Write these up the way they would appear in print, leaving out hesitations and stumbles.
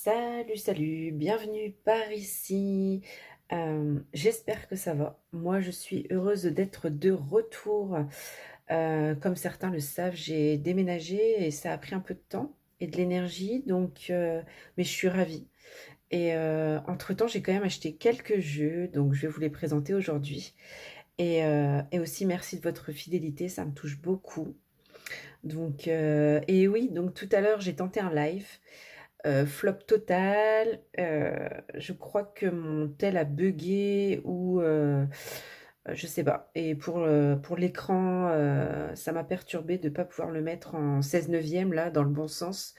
Salut, salut, bienvenue par ici. J'espère que ça va. Moi, je suis heureuse d'être de retour. Comme certains le savent, j'ai déménagé et ça a pris un peu de temps et de l'énergie, mais je suis ravie. Entre-temps, j'ai quand même acheté quelques jeux, donc je vais vous les présenter aujourd'hui. Et aussi, merci de votre fidélité, ça me touche beaucoup. Et oui, donc tout à l'heure, j'ai tenté un live. Flop total, je crois que mon tel a buggé ou je sais pas. Et pour l'écran, ça m'a perturbé de ne pas pouvoir le mettre en 16/9 là, dans le bon sens.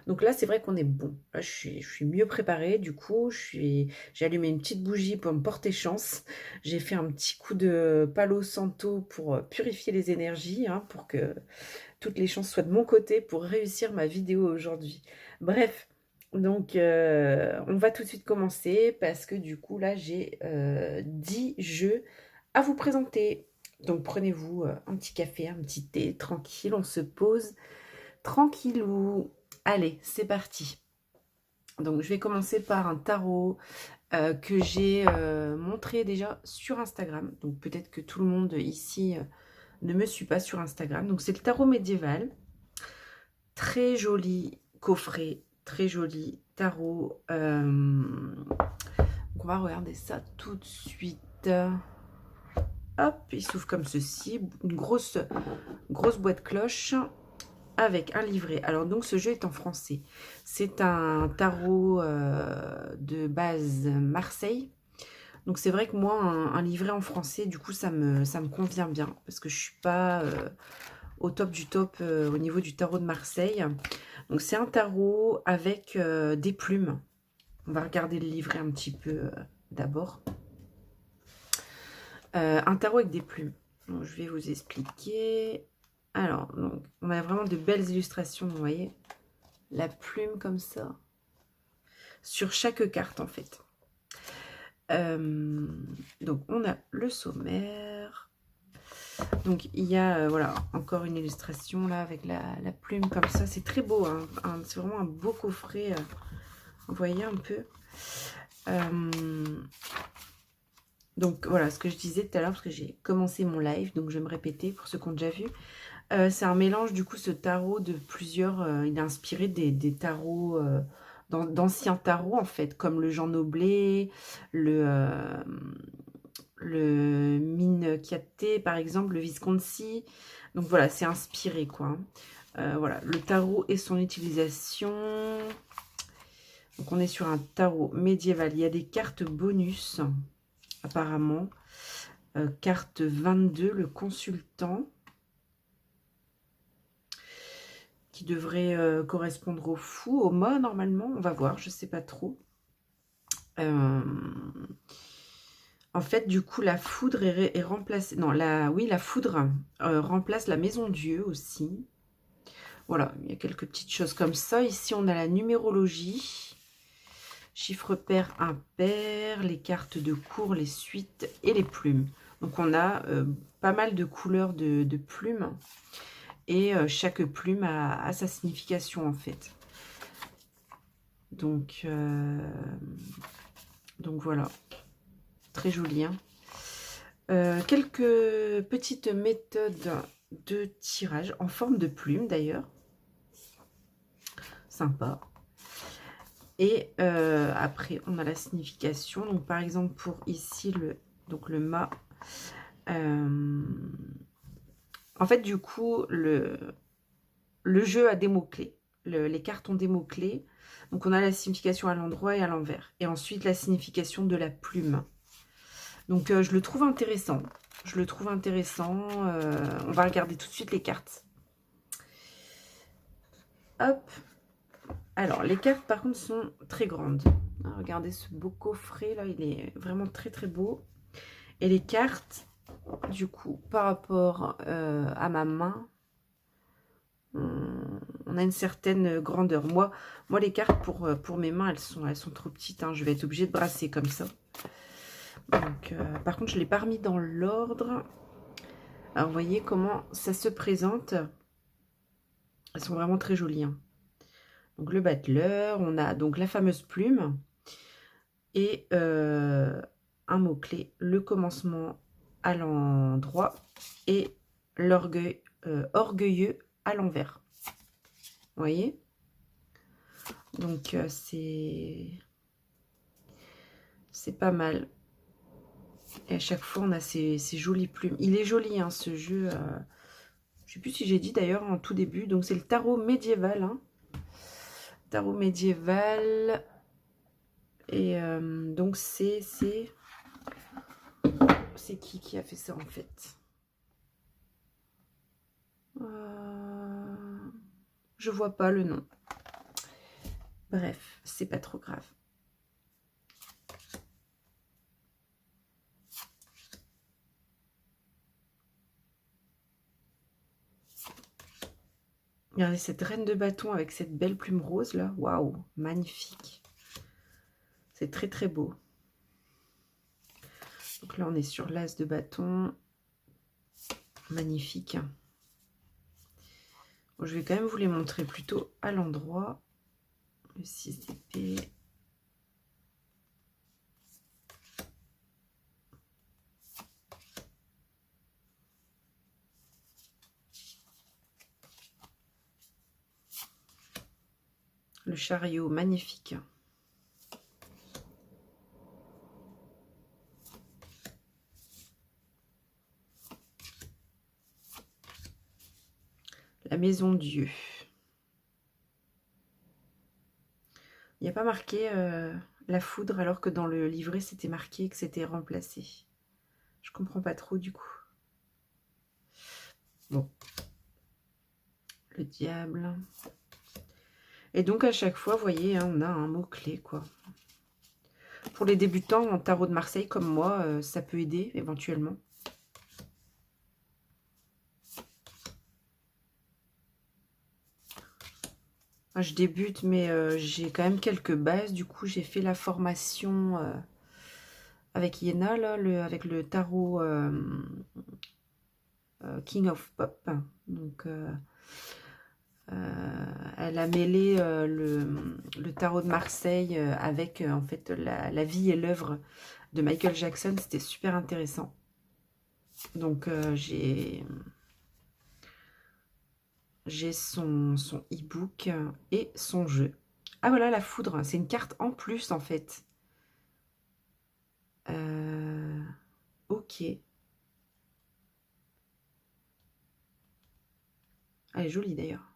Donc là, c'est vrai qu'on est bon. Là, je suis mieux préparée. Du coup, j'ai allumé une petite bougie pour me porter chance. J'ai fait un petit coup de Palo Santo pour purifier les énergies, hein, pour que toutes les chances soient de mon côté pour réussir ma vidéo aujourd'hui. Bref, on va tout de suite commencer parce que du coup, là, j'ai 10 jeux à vous présenter. Donc, prenez-vous un petit café, un petit thé, tranquille, on se pose tranquillou. Allez, c'est parti. Donc, je vais commencer par un tarot que j'ai montré déjà sur Instagram. Donc, peut-être que tout le monde ici ne me suit pas sur Instagram. Donc, c'est le tarot médiéval. Très joli coffret, très joli tarot. Donc on va regarder ça tout de suite. Hop, il s'ouvre comme ceci. Une grosse boîte cloche avec un livret. Alors donc ce jeu est en français. C'est un tarot de base Marseille. Donc c'est vrai que moi, un livret en français, du coup, ça me convient bien. Parce que je suis pas au top du top au niveau du tarot de Marseille. Donc c'est un tarot avec des plumes. On va regarder le livret un petit peu d'abord. Un tarot avec des plumes. Donc, je vais vous expliquer. Alors, donc, on a vraiment de belles illustrations, vous voyez. La plume comme ça. Sur chaque carte, en fait. Donc, on a le sommaire. Donc, il y a, voilà, encore une illustration, là, avec la plume comme ça. C'est très beau, hein. C'est vraiment un beau coffret. Vous voyez un peu. Donc voilà ce que je disais tout à l'heure, parce que j'ai commencé mon live, donc je vais me répéter pour ceux qui ont déjà vu. C'est un mélange, du coup, ce tarot de plusieurs... il est inspiré des tarots, d'anciens tarots, en fait, comme le Jean Noblet, le Mine Chiatte, par exemple, le Visconti. Donc voilà, c'est inspiré, quoi. Voilà, le tarot et son utilisation. Donc on est sur un tarot médiéval. Il y a des cartes bonus, apparemment. Carte 22, le consultant, qui devrait correspondre au fou, au mât, normalement. On va voir, je sais pas trop. En fait, du coup, la foudre est remplacée... Non, oui, la foudre remplace la maison Dieu aussi. Voilà, il y a quelques petites choses comme ça. Ici, on a la numérologie. Chiffre pair, impair, les cartes de cours, les suites et les plumes. Donc, on a pas mal de couleurs de plumes. Et chaque plume a sa signification, en fait. Donc voilà. Très joli, hein. Quelques petites méthodes de tirage en forme de plume, d'ailleurs. Sympa. Et après, on a la signification. Donc, par exemple, pour ici, le mât. En fait, du coup, le jeu a des mots-clés. Les cartes ont des mots-clés. Donc, on a la signification à l'endroit et à l'envers. Et ensuite, la signification de la plume. Donc, je le trouve intéressant. Je le trouve intéressant. On va regarder tout de suite les cartes. Hop. Alors, les cartes, par contre, sont très grandes. Regardez ce beau coffret, là. Il est vraiment très, très beau. Et les cartes, du coup, par rapport à ma main, on a une certaine grandeur. Moi les cartes, pour mes mains, elles sont trop petites, hein. Je vais être obligée de brasser comme ça. Donc, par contre, je ne l'ai pas remis dans l'ordre. Alors, vous voyez comment ça se présente. Elles sont vraiment très jolies, hein. Donc le battleur, on a donc la fameuse plume et un mot-clé, le commencement à l'endroit et l'orgueil, orgueilleux à l'envers. Vous voyez? Donc c'est pas mal. Et à chaque fois, on a ces jolies plumes. Il est joli, hein, ce jeu. Je sais plus si j'ai dit d'ailleurs en tout début. Donc c'est le tarot médiéval. Hein. Tarot médiéval. Et donc c'est qui a fait ça en fait? Je vois pas le nom. Bref, c'est pas trop grave. Regardez cette reine de bâton avec cette belle plume rose là. Waouh, magnifique. C'est très très beau. Donc là, on est sur l'as de bâton. Magnifique. Bon, je vais quand même vous les montrer plutôt à l'endroit. Le 6 d'épée. Le chariot, magnifique. La maison Dieu. Il n'y a pas marqué la foudre alors que dans le livret c'était marqué que c'était remplacé. Je comprends pas trop du coup. Bon. Le diable. Et donc à chaque fois, vous voyez, hein, on a un mot-clé quoi. Pour les débutants en tarot de Marseille comme moi, ça peut aider éventuellement. Moi, je débute, mais j'ai quand même quelques bases. Du coup, j'ai fait la formation avec Yéna, là, avec le tarot King of Pop. Donc, elle a mêlé le tarot de Marseille avec en fait la vie et l'œuvre de Michael Jackson. C'était super intéressant. Donc, j'ai son e-book et son jeu. Ah voilà, la foudre, c'est une carte en plus en fait. Ok. Elle est jolie d'ailleurs.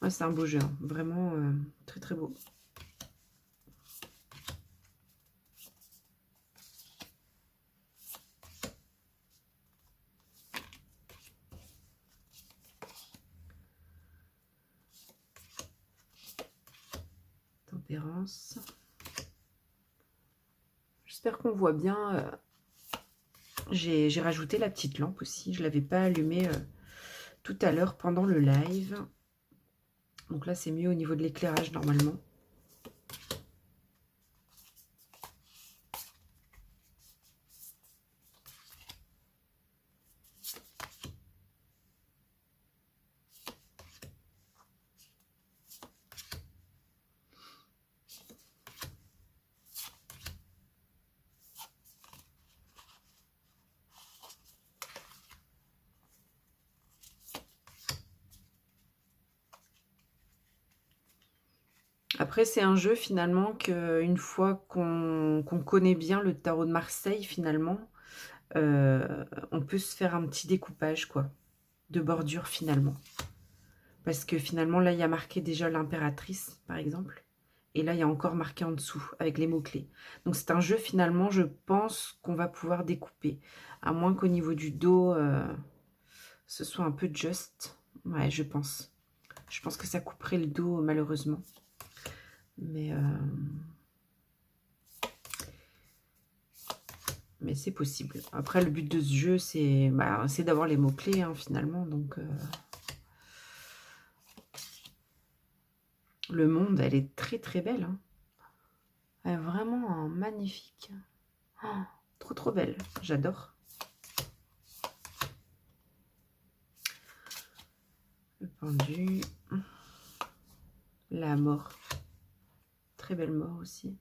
Ouais, c'est un beau jeu, hein. Vraiment très très beau. Tempérance. J'espère qu'on voit bien. J'ai rajouté la petite lampe aussi. Je ne l'avais pas allumée tout à l'heure pendant le live. Donc là, c'est mieux au niveau de l'éclairage normalement. Après, c'est un jeu finalement qu'une fois qu'on connaît bien le tarot de Marseille, finalement, on peut se faire un petit découpage, quoi, de bordure finalement. Parce que finalement, là, il y a marqué déjà l'impératrice, par exemple. Et là, il y a encore marqué en dessous, avec les mots-clés. Donc, c'est un jeu, finalement, je pense qu'on va pouvoir découper. À moins qu'au niveau du dos, ce soit un peu juste. Ouais, je pense. Je pense que ça couperait le dos, malheureusement. Mais c'est possible. Après, le but de ce jeu, c'est d'avoir les mots-clés, hein, finalement. Donc, le monde, elle est très, très belle. Hein. Elle est vraiment magnifique. Oh, trop, trop belle. J'adore. pendu. La mort. Très belle mort aussi.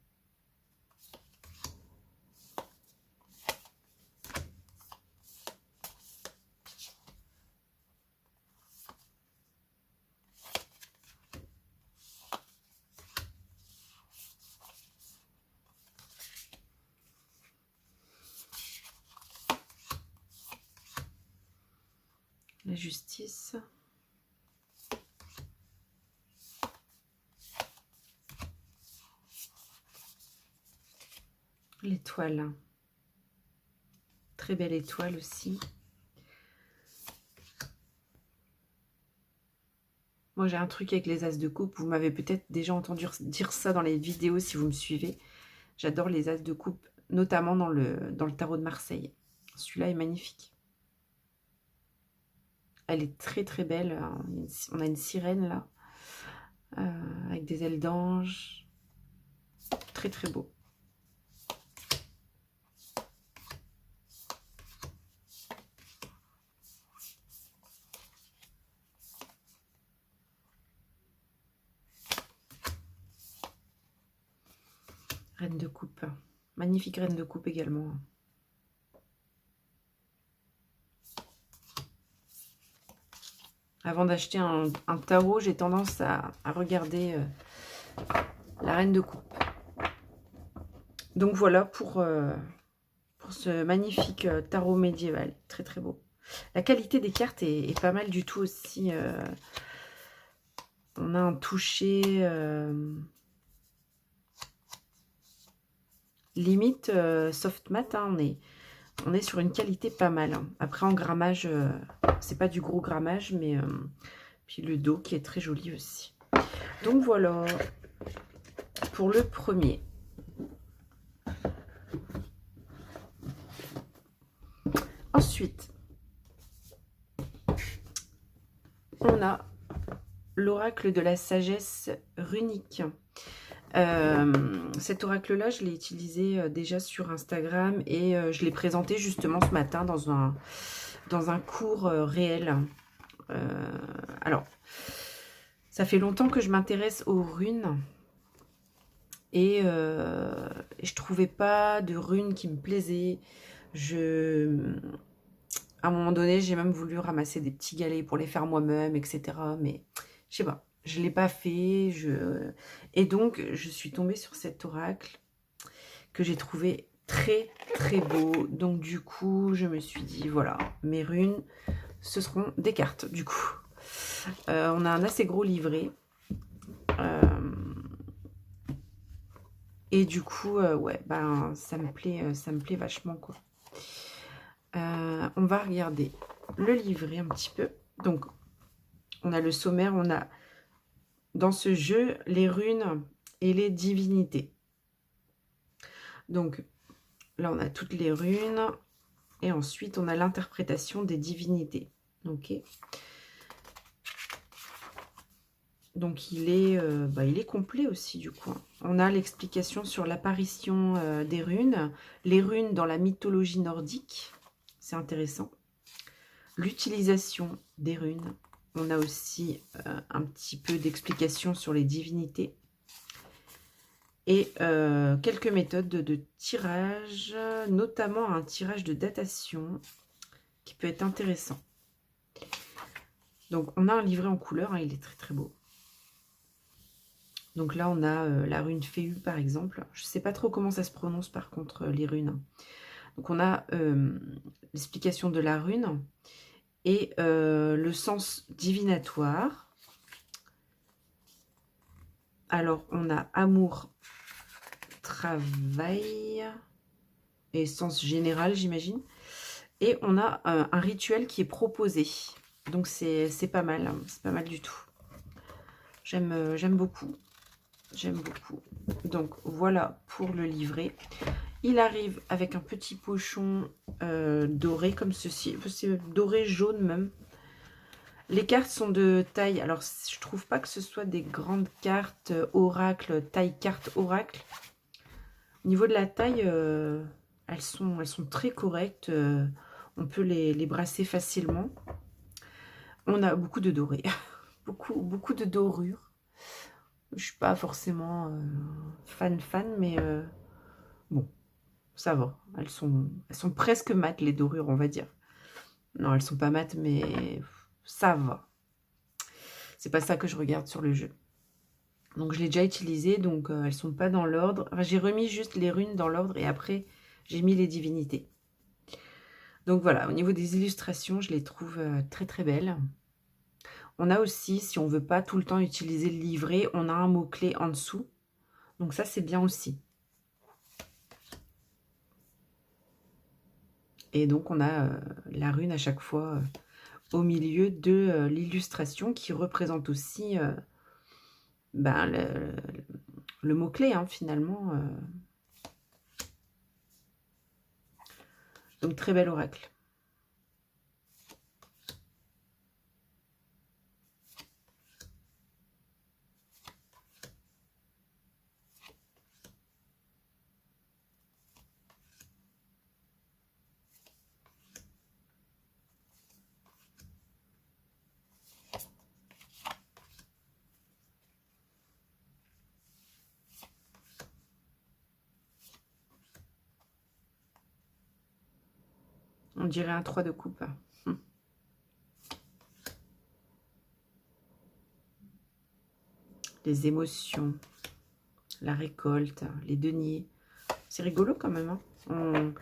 La justice. L'étoile. Très belle étoile aussi. Moi, j'ai un truc avec les as de coupe. Vous m'avez peut-être déjà entendu dire ça dans les vidéos si vous me suivez. J'adore les as de coupe, notamment dans le tarot de Marseille. Celui-là est magnifique. Elle est très très belle. On a une sirène là, avec des ailes d'ange. Très très beau. Reine de coupe. Magnifique reine de coupe également. Avant d'acheter un tarot, j'ai tendance à regarder la reine de coupe. Donc voilà pour ce magnifique tarot médiéval. Très très beau. La qualité des cartes est pas mal du tout aussi. On a un toucher limite soft mat. Hein, on est sur une qualité pas mal. Hein. Après en grammage, c'est pas du gros grammage, mais puis le dos qui est très joli aussi. Donc voilà pour le premier. Ensuite, on a l'oracle de la sagesse runique. Cet oracle-là, je l'ai utilisé déjà sur Instagram et je l'ai présenté justement ce matin dans un cours réel. Alors, ça fait longtemps que je m'intéresse aux runes et je trouvais pas de runes qui me plaisaient. À un moment donné, j'ai même voulu ramasser des petits galets pour les faire moi-même, etc. Mais je sais pas, je ne l'ai pas fait. Et donc, je suis tombée sur cet oracle que j'ai trouvé très, très beau. Donc, du coup, je me suis dit, voilà, mes runes, ce seront des cartes, du coup. On a un assez gros livret. Et du coup, ouais, ben, ça me plaît vachement, quoi. On va regarder le livret un petit peu. Donc, on a le sommaire, on a dans ce jeu les runes et les divinités. Donc, là, on a toutes les runes. Et ensuite, on a l'interprétation des divinités. Ok. Donc, il est complet aussi, du coup. On a l'explication sur l'apparition des runes. Les runes dans la mythologie nordique. C'est intéressant. L'utilisation des runes. On a aussi un petit peu d'explication sur les divinités. Et quelques méthodes de tirage, notamment un tirage de datation qui peut être intéressant. Donc, on a un livret en couleur, hein, il est très très beau. Donc là, on a la rune Féu, par exemple. Je ne sais pas trop comment ça se prononce, par contre, les runes. Donc, on a l'explication de la rune et le sens divinatoire. Alors, on a amour, travail et sens général, j'imagine. Et on a un rituel qui est proposé. Donc, c'est pas mal. Hein, c'est pas mal du tout. J'aime beaucoup. J'aime beaucoup. Donc, voilà pour le livret. Il arrive avec un petit pochon doré comme ceci. C'est doré jaune même. Les cartes sont de taille. Alors, je trouve pas que ce soit des grandes cartes oracle, taille carte oracle. Au niveau de la taille, elles sont très correctes. On peut les brasser facilement. On a beaucoup de doré. beaucoup de dorures. Je suis pas forcément fan, mais bon, ça va. Elles sont presque mates, les dorures, on va dire. Non, elles sont pas mates, mais ça va. C'est pas ça que je regarde sur le jeu. Donc je l'ai déjà utilisé, donc elles sont pas dans l'ordre. Enfin, j'ai remis juste les runes dans l'ordre et après j'ai mis les divinités. Donc voilà, au niveau des illustrations, je les trouve très très belles. On a aussi, si on veut pas tout le temps utiliser le livret, on a un mot-clé en dessous. Donc ça, c'est bien aussi. Et donc on a la rune à chaque fois au milieu de l'illustration qui représente aussi ben, le mot-clé, hein, finalement. Donc très bel oracle. On dirait un 3 de coupe. Les émotions, la récolte, les deniers. C'est rigolo quand même. Hein.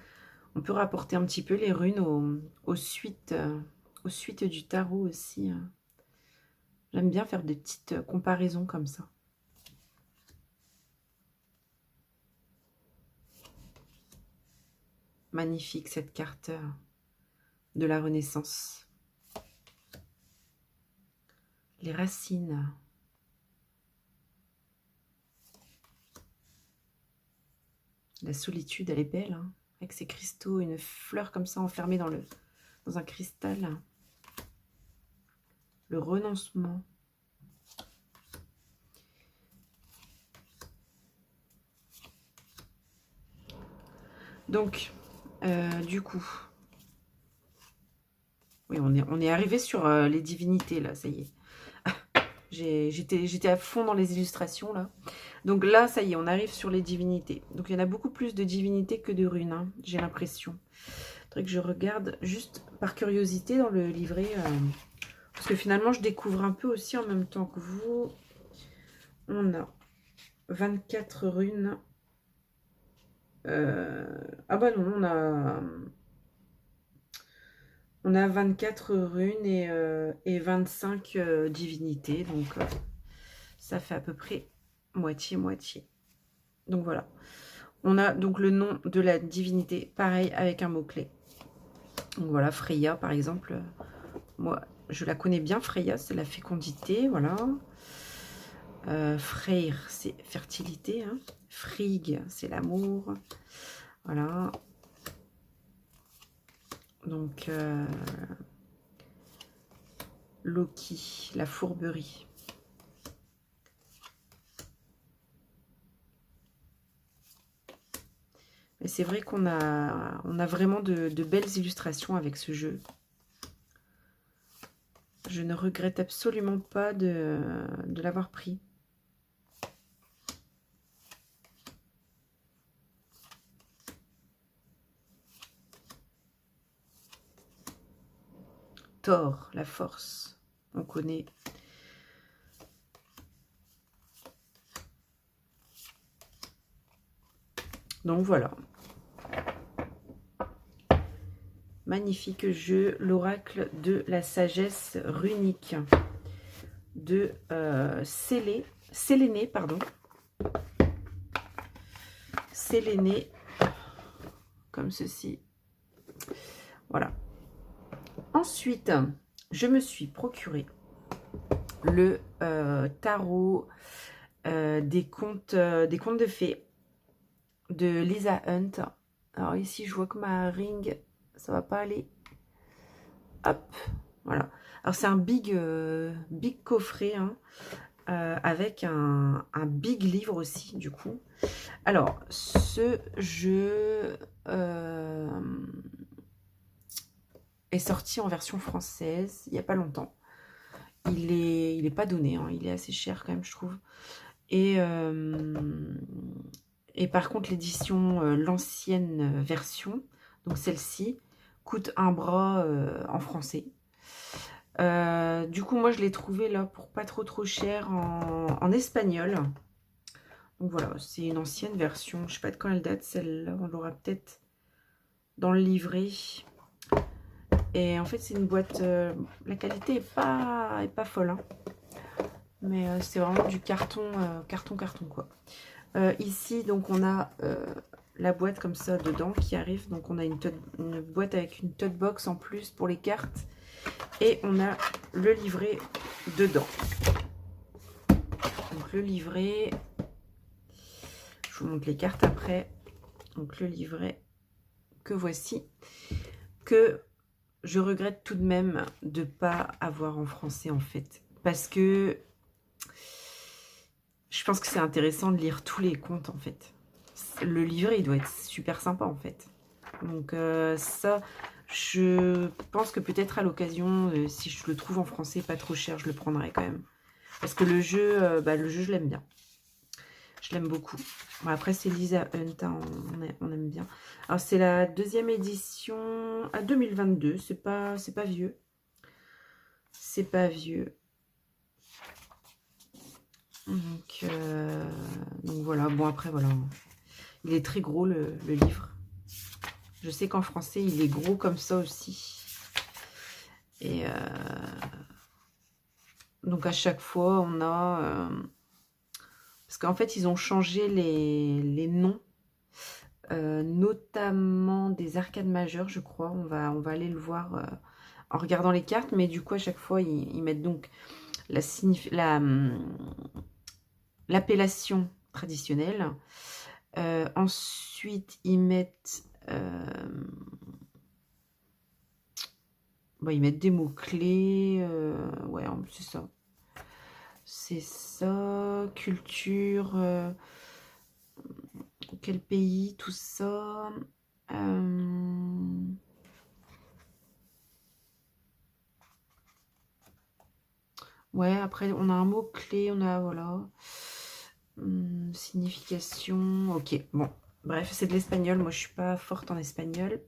On peut rapporter un petit peu les runes aux suites du tarot aussi. Hein. J'aime bien faire des petites comparaisons comme ça. Magnifique cette carte de la Renaissance. Les racines. La solitude, elle est belle, hein, avec ces cristaux, une fleur comme ça enfermée dans un cristal. Le renoncement. Donc, du coup, oui, on est arrivé sur les divinités, là, ça y est. J'étais à fond dans les illustrations, là. Donc là, ça y est, on arrive sur les divinités. Donc il y en a beaucoup plus de divinités que de runes, hein, j'ai l'impression. Il faudrait que je regarde juste par curiosité dans le livret. Parce que finalement, je découvre un peu aussi en même temps que vous. On a 24 runes. Ah bah non, on a 24 runes et 25 divinités. Donc ça fait à peu près moitié-moitié. Donc voilà. On a donc le nom de la divinité, pareil, avec un mot-clé. Donc voilà, Freya, par exemple. Moi, je la connais bien, Freya, c'est la fécondité, voilà. Freyr, c'est fertilité. Hein. Frigg, c'est l'amour. Voilà. Donc, Loki, la fourberie. Et c'est vrai qu'on a vraiment de belles illustrations avec ce jeu. Je ne regrette absolument pas de l'avoir pris. Thor, la force, on connaît. Donc voilà. Magnifique jeu, l'oracle de la sagesse runique de Séléné, pardon. Séléné, comme ceci. Voilà. Ensuite, je me suis procuré le tarot des contes de fées de Lisa Hunt. Alors ici, je vois que ma ring, ça va pas aller. Hop, voilà. Alors c'est un big coffret, hein, avec un big livre aussi, du coup. Alors, ce jeu est sorti en version française il n'y a pas longtemps. il est pas donné, hein, il est assez cher quand même, je trouve. Et, et par contre, l'édition, l'ancienne version, donc celle-ci, coûte un bras en français. Du coup, moi, je l'ai trouvé là pour pas trop cher en espagnol. Donc voilà, c'est une ancienne version. Je sais pas de quand elle date, celle-là. On l'aura peut-être dans le livret. Et en fait, c'est une boîte... la qualité est pas folle, hein. Mais c'est vraiment du carton, carton, quoi. Ici, donc, on a la boîte comme ça dedans qui arrive. Donc, on a une boîte avec une tote box en plus pour les cartes. Et on a le livret dedans. Donc, le livret... Je vous montre les cartes après. Donc, le livret que voici. Que je regrette tout de même de ne pas avoir en français, en fait. Parce que... je pense que c'est intéressant de lire tous les contes, en fait. Le livret, il doit être super sympa, en fait. Donc ça, je pense que peut-être à l'occasion, si je le trouve en français pas trop cher, je le prendrai quand même. Parce que le jeu, je l'aime bien. Je l'aime beaucoup. Bon, après, c'est Lisa Hunt, hein, on aime bien. Alors, c'est la deuxième édition à 2022. C'est pas vieux. C'est pas vieux. Donc voilà, bon après voilà, il est très gros le livre. Je sais qu'en français il est gros comme ça aussi. Et donc à chaque fois on a... parce qu'en fait ils ont changé les noms, notamment des arcades majeures je crois. On va aller le voir en regardant les cartes, mais du coup à chaque fois ils mettent donc l'appellation traditionnelle. Ensuite, ils mettent, ils mettent des mots-clés. Ouais, c'est ça. C'est ça. Culture. Quel pays, tout ça. Ouais, après, on a un mot-clé. On a, voilà. Signification. Ok, bon. Bref, c'est de l'espagnol. Moi, je suis pas forte en espagnol.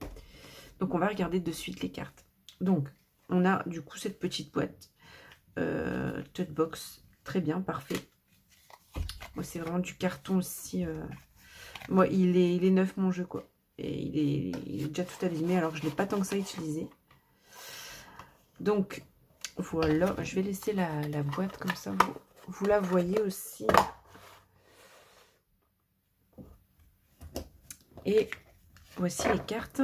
Donc, on va regarder de suite les cartes. Donc, on a du coup cette petite boîte. Tote box. Très bien, parfait. Moi, c'est vraiment du carton aussi. Moi, il est neuf, mon jeu, quoi. Et il est déjà tout abîmé, alors que je ne l'ai pas tant que ça utilisé. Donc, voilà. Je vais laisser la boîte comme ça. Vous la voyez aussi. Et voici les cartes.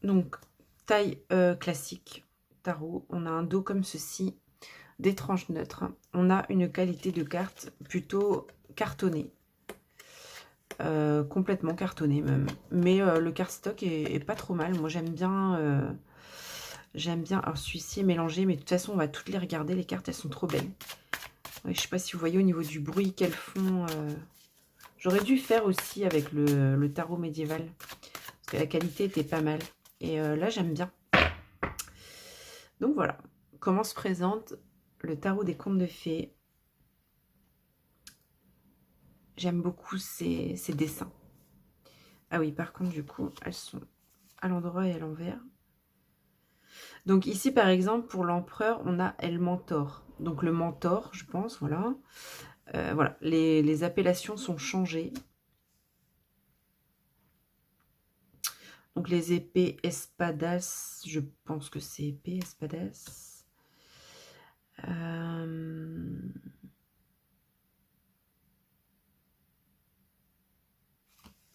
Donc, taille classique, tarot. On a un dos comme ceci, des tranches neutres. On a une qualité de carte plutôt cartonnée. Complètement cartonnée même. Mais le cardstock est pas trop mal. Moi, j'aime bien... j'aime bien. Alors, celui-ci est mélangé, mais de toute façon, on va toutes les regarder. Les cartes, elles sont trop belles. Ouais, je sais pas si vous voyez au niveau du bruit qu'elles font... J'aurais dû faire aussi avec le tarot médiéval. Parce que la qualité était pas mal. Et là, j'aime bien. Donc voilà. Comment se présente le tarot des contes de fées. J'aime beaucoup ces dessins. Ah oui, par contre, du coup, elles sont à l'endroit et à l'envers. Donc ici, par exemple, pour l'empereur, on a El Mentor. Donc le mentor, je pense, voilà. Voilà, les appellations sont changées. Donc les épées espadas, je pense que c'est épée espadas.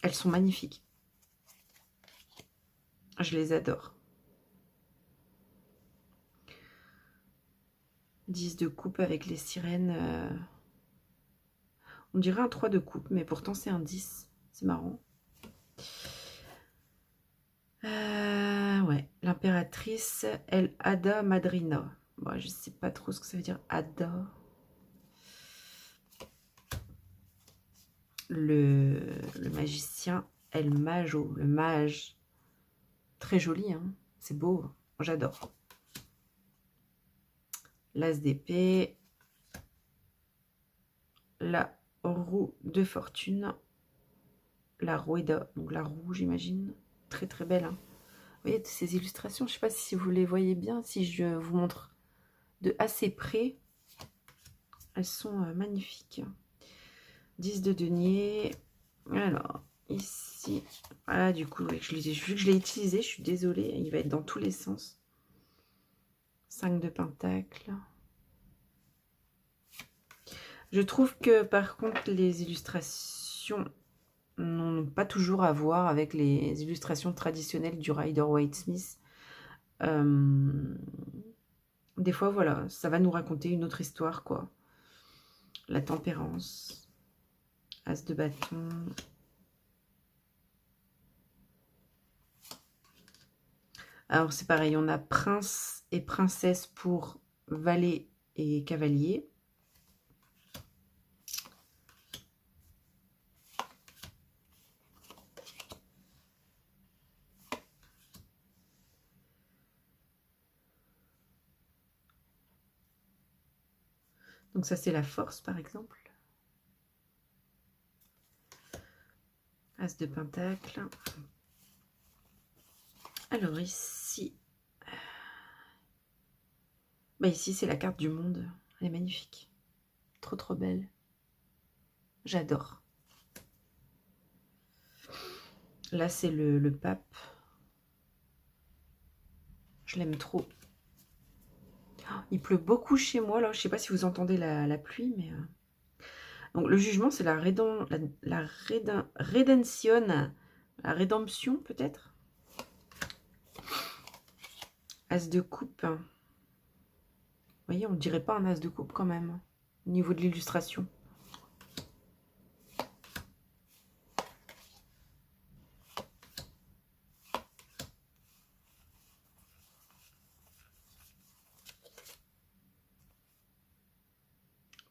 Elles sont magnifiques. Je les adore. 10 de coupe avec les sirènes. On dirait un 3 de coupe, mais pourtant c'est un 10. C'est marrant. Ouais, l'impératrice El Hada Madrina. Bon, je sais pas trop ce que ça veut dire, Hada. Le magicien El Majo, le mage. Très joli, hein. C'est beau, j'adore. l'as d'épée, la roue de fortune, la roueda, donc la roue j'imagine, très très belle. Hein. Vous voyez ces illustrations, je ne sais pas si vous les voyez bien, si je vous montre de assez près, elles sont magnifiques. 10 de denier, alors ici, voilà du coup, vu que je l'ai utilisé, je suis désolée, il va être dans tous les sens. 5 de pentacle. Je trouve que par contre les illustrations n'ont pas toujours à voir avec les illustrations traditionnelles du Rider-Waite-Smith. Des fois, voilà, ça va nous raconter une autre histoire, quoi. La tempérance, as de bâton. Alors, c'est pareil, on a prince et princesse pour valet et cavalier. Donc ça, c'est la force, par exemple. As de pentacle. Alors ici, bah ici c'est la carte du monde. Elle est magnifique. Trop trop belle. J'adore. Là c'est le pape. Je l'aime trop. Oh, il pleut beaucoup chez moi là. Je sais pas si vous entendez la pluie, mais... Donc le jugement c'est la rédemption peut-être. As de coupe. Vous voyez, on ne dirait pas un as de coupe quand même, au niveau de l'illustration.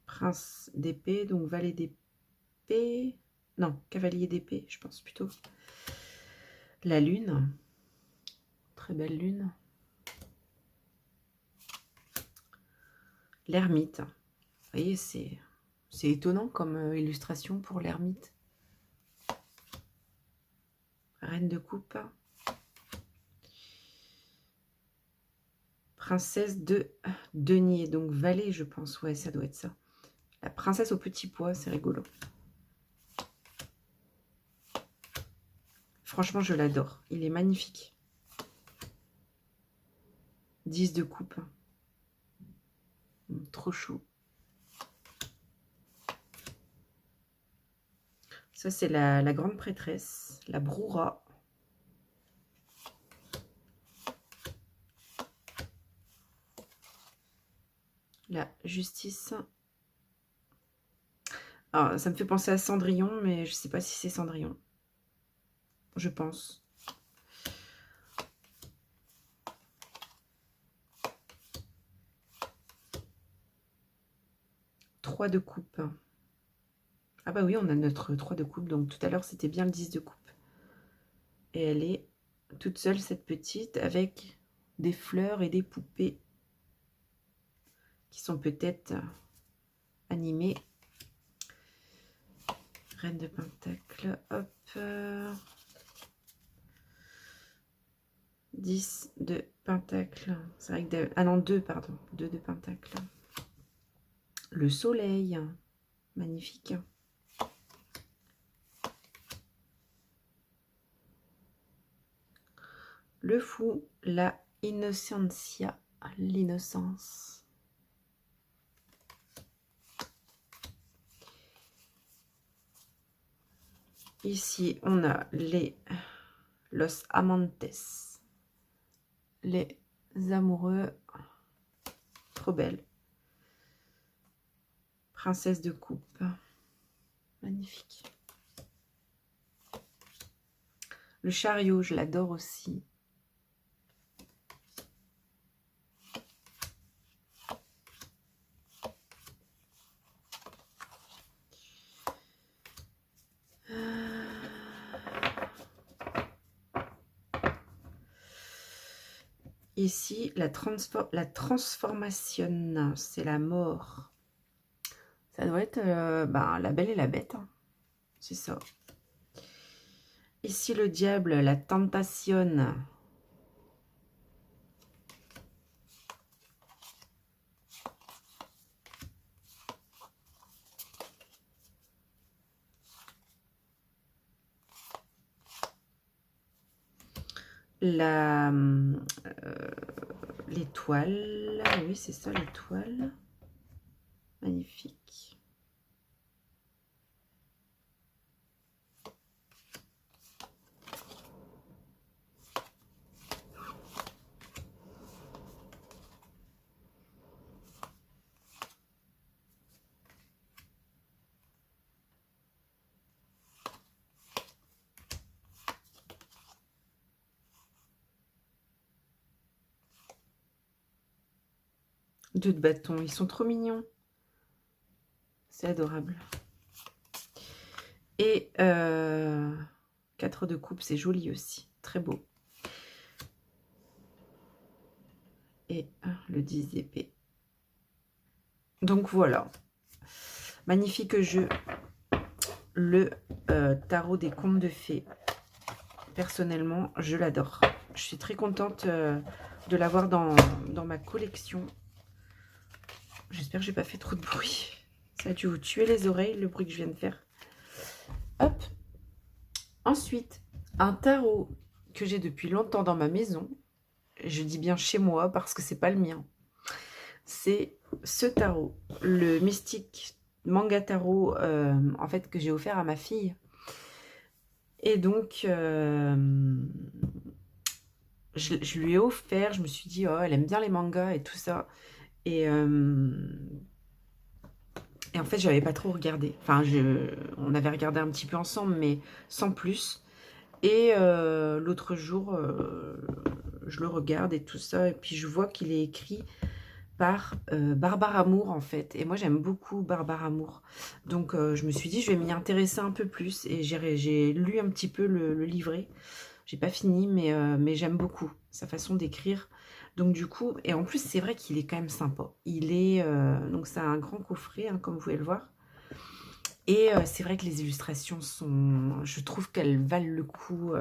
Prince d'épée, donc valet d'épée. Non, cavalier d'épée, je pense plutôt. La lune. Très belle lune. L'ermite. Vous voyez, c'est étonnant comme illustration pour l'ermite. Reine de coupe. Princesse de denier, donc valet, je pense. Ouais, ça doit être ça. La princesse au petit pois, c'est rigolo. Franchement, je l'adore. Il est magnifique. 10 de coupe. Trop chou. Ça, c'est la grande prêtresse, la Broura. La justice. Alors, ça me fait penser à Cendrillon, mais je ne sais pas si c'est Cendrillon. Je pense. Trois de coupe. Ah bah oui, on a notre 3 de coupe, donc tout à l'heure c'était bien le 10 de coupe. Et elle est toute seule, cette petite, avec des fleurs et des poupées qui sont peut-être animées. Reine de pentacle, hop. 10 de pentacle. C'est vrai que... Ah non, 2, pardon. 2 de pentacle. Le soleil, magnifique. Le fou, la innocentia, l'innocence. Ici, on a los amantes, les amoureux, trop belle. Princesse de coupe, magnifique. Le chariot, je l'adore aussi. Ici, la transformation, c'est la mort. Ça doit être ben, la belle et la bête. Hein. C'est ça. Ici, le diable, la tentation. La l'étoile. Oui, c'est ça, l'étoile. Magnifique. Deux de bâton, ils sont trop mignons. C'est adorable. Et 4 de coupe, c'est joli aussi. Très beau. Et le 10 d'épée. Donc voilà. Magnifique jeu. Le tarot des contes de fées. Personnellement, je l'adore. Je suis très contente de l'avoir dans ma collection. J'espère que j'ai pas fait trop de bruit. Ça a dû vous tuer les oreilles, le bruit que je viens de faire. Hop. Ensuite, un tarot que j'ai depuis longtemps dans ma maison. Je dis bien chez moi parce que c'est pas le mien. C'est ce tarot, le Mystique Manga Tarot, en fait, que j'ai offert à ma fille. Et donc, je lui ai offert, je me suis dit, oh, elle aime bien les mangas et tout ça. Et en fait, j'avais pas trop regardé. Enfin, on avait regardé un petit peu ensemble, mais sans plus. Et l'autre jour, je le regarde et tout ça. Et puis, je vois qu'il est écrit par Barbare Amour, en fait. Et moi, j'aime beaucoup Barbare Amour. Donc, je me suis dit, je vais m'y intéresser un peu plus. Et j'ai lu un petit peu le livret. J'ai pas fini, mais j'aime beaucoup sa façon d'écrire. Donc du coup, et en plus c'est vrai qu'il est quand même sympa. Il est donc c'est un grand coffret, hein, comme vous pouvez le voir. Et c'est vrai que les illustrations sont, je trouve qu'elles valent le coup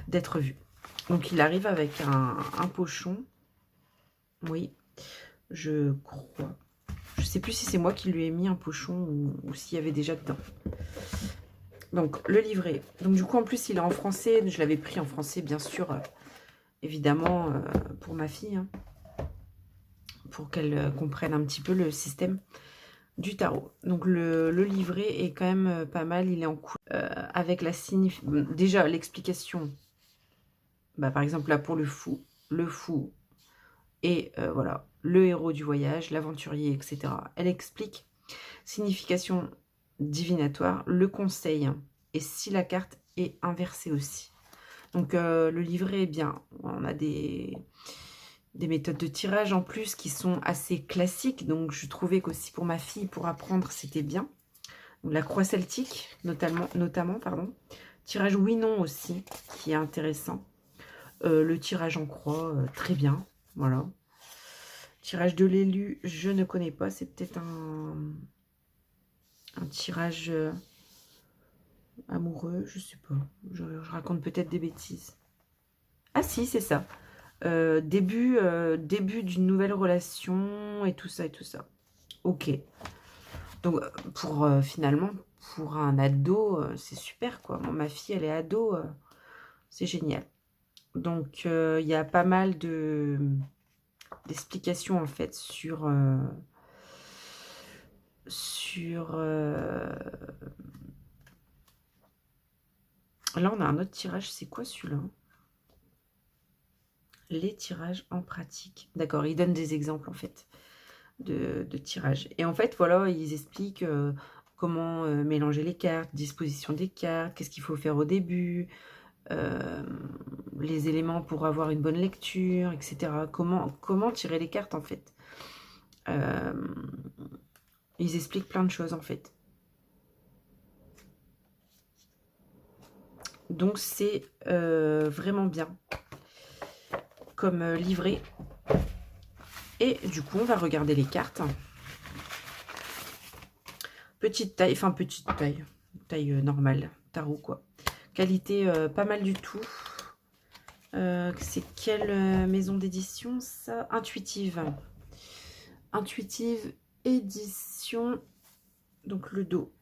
d'être vues. Donc il arrive avec un pochon. Oui, je crois. Je sais plus si c'est moi qui lui ai mis un pochon ou s'il y avait déjà dedans. Donc le livret. Donc du coup en plus il est en français. Je l'avais pris en français bien sûr. Évidemment, pour ma fille, hein, pour qu'elle comprenne un petit peu le système du tarot. Donc le livret est quand même pas mal, il est en couleur avec la signification. Déjà l'explication, bah, par exemple là pour le fou et voilà, le héros du voyage, l'aventurier, etc. Elle explique signification divinatoire, le conseil, et si la carte est inversée aussi. Donc le livret est bien, on a des méthodes de tirage en plus qui sont assez classiques. Donc, je trouvais qu'aussi pour ma fille, pour apprendre, c'était bien. Donc, la croix celtique, notamment pardon. Tirage oui-non aussi, qui est intéressant. Le tirage en croix, très bien. Voilà. Tirage de l'élu, je ne connais pas. C'est peut-être un tirage amoureux, je sais pas. Je raconte peut-être des bêtises. Ah si, c'est ça. Début d'une nouvelle relation et tout ça et tout ça. Ok. Donc pour finalement pour un ado, c'est super quoi. Bon, ma fille elle est ado, c'est génial. Donc il y a pas mal d'explications en fait là on a un autre tirage. C'est quoi celui-là? Les tirages en pratique. D'accord, ils donnent des exemples en fait de tirages. Et en fait, voilà, ils expliquent comment mélanger les cartes, disposition des cartes, qu'est-ce qu'il faut faire au début, les éléments pour avoir une bonne lecture, etc. Comment tirer les cartes en fait. Euh, ils expliquent plein de choses en fait. Donc c'est vraiment bien. comme livret. Et du coup, on va regarder les cartes. Petite taille, enfin petite taille, taille normale, tarot quoi. Qualité pas mal du tout. C'est quelle maison d'édition ça? Intuitive. Intuitive édition. Donc le dos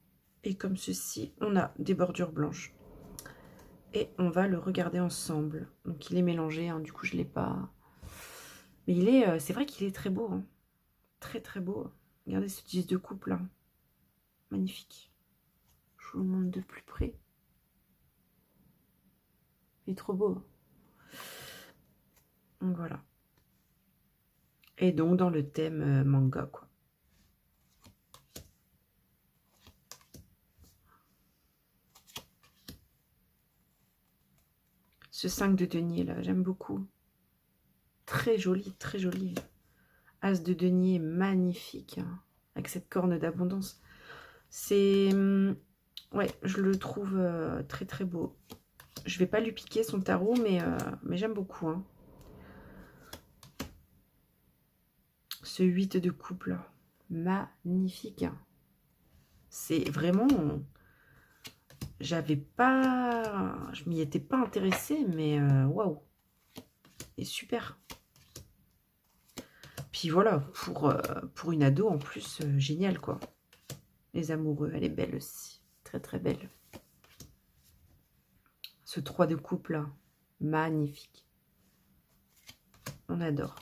est comme ceci. On a des bordures blanches. Et on va le regarder ensemble. Donc il est mélangé, hein, du coup je ne l'ai pas. Mais il est, c'est vrai qu'il est très beau. Hein. Très très beau. Regardez ce 10 de coupe là. Magnifique. Je vous le montre de plus près. Il est trop beau. Donc voilà. Et donc dans le thème manga quoi. Ce 5 de denier là, j'aime beaucoup. Très joli, très joli. As de denier, magnifique. Hein, avec cette corne d'abondance. C'est... ouais, je le trouve très très beau. Je vais pas lui piquer son tarot, mais j'aime beaucoup. Hein. Ce 8 de coupe là. Magnifique. Hein. C'est vraiment... j'avais pas... je m'y étais pas intéressée, mais waouh. Et super. Puis voilà, pour une ado en plus, génial quoi. Les amoureux, elle est belle aussi. Très très belle. Ce 3 de coupe là, magnifique. On adore.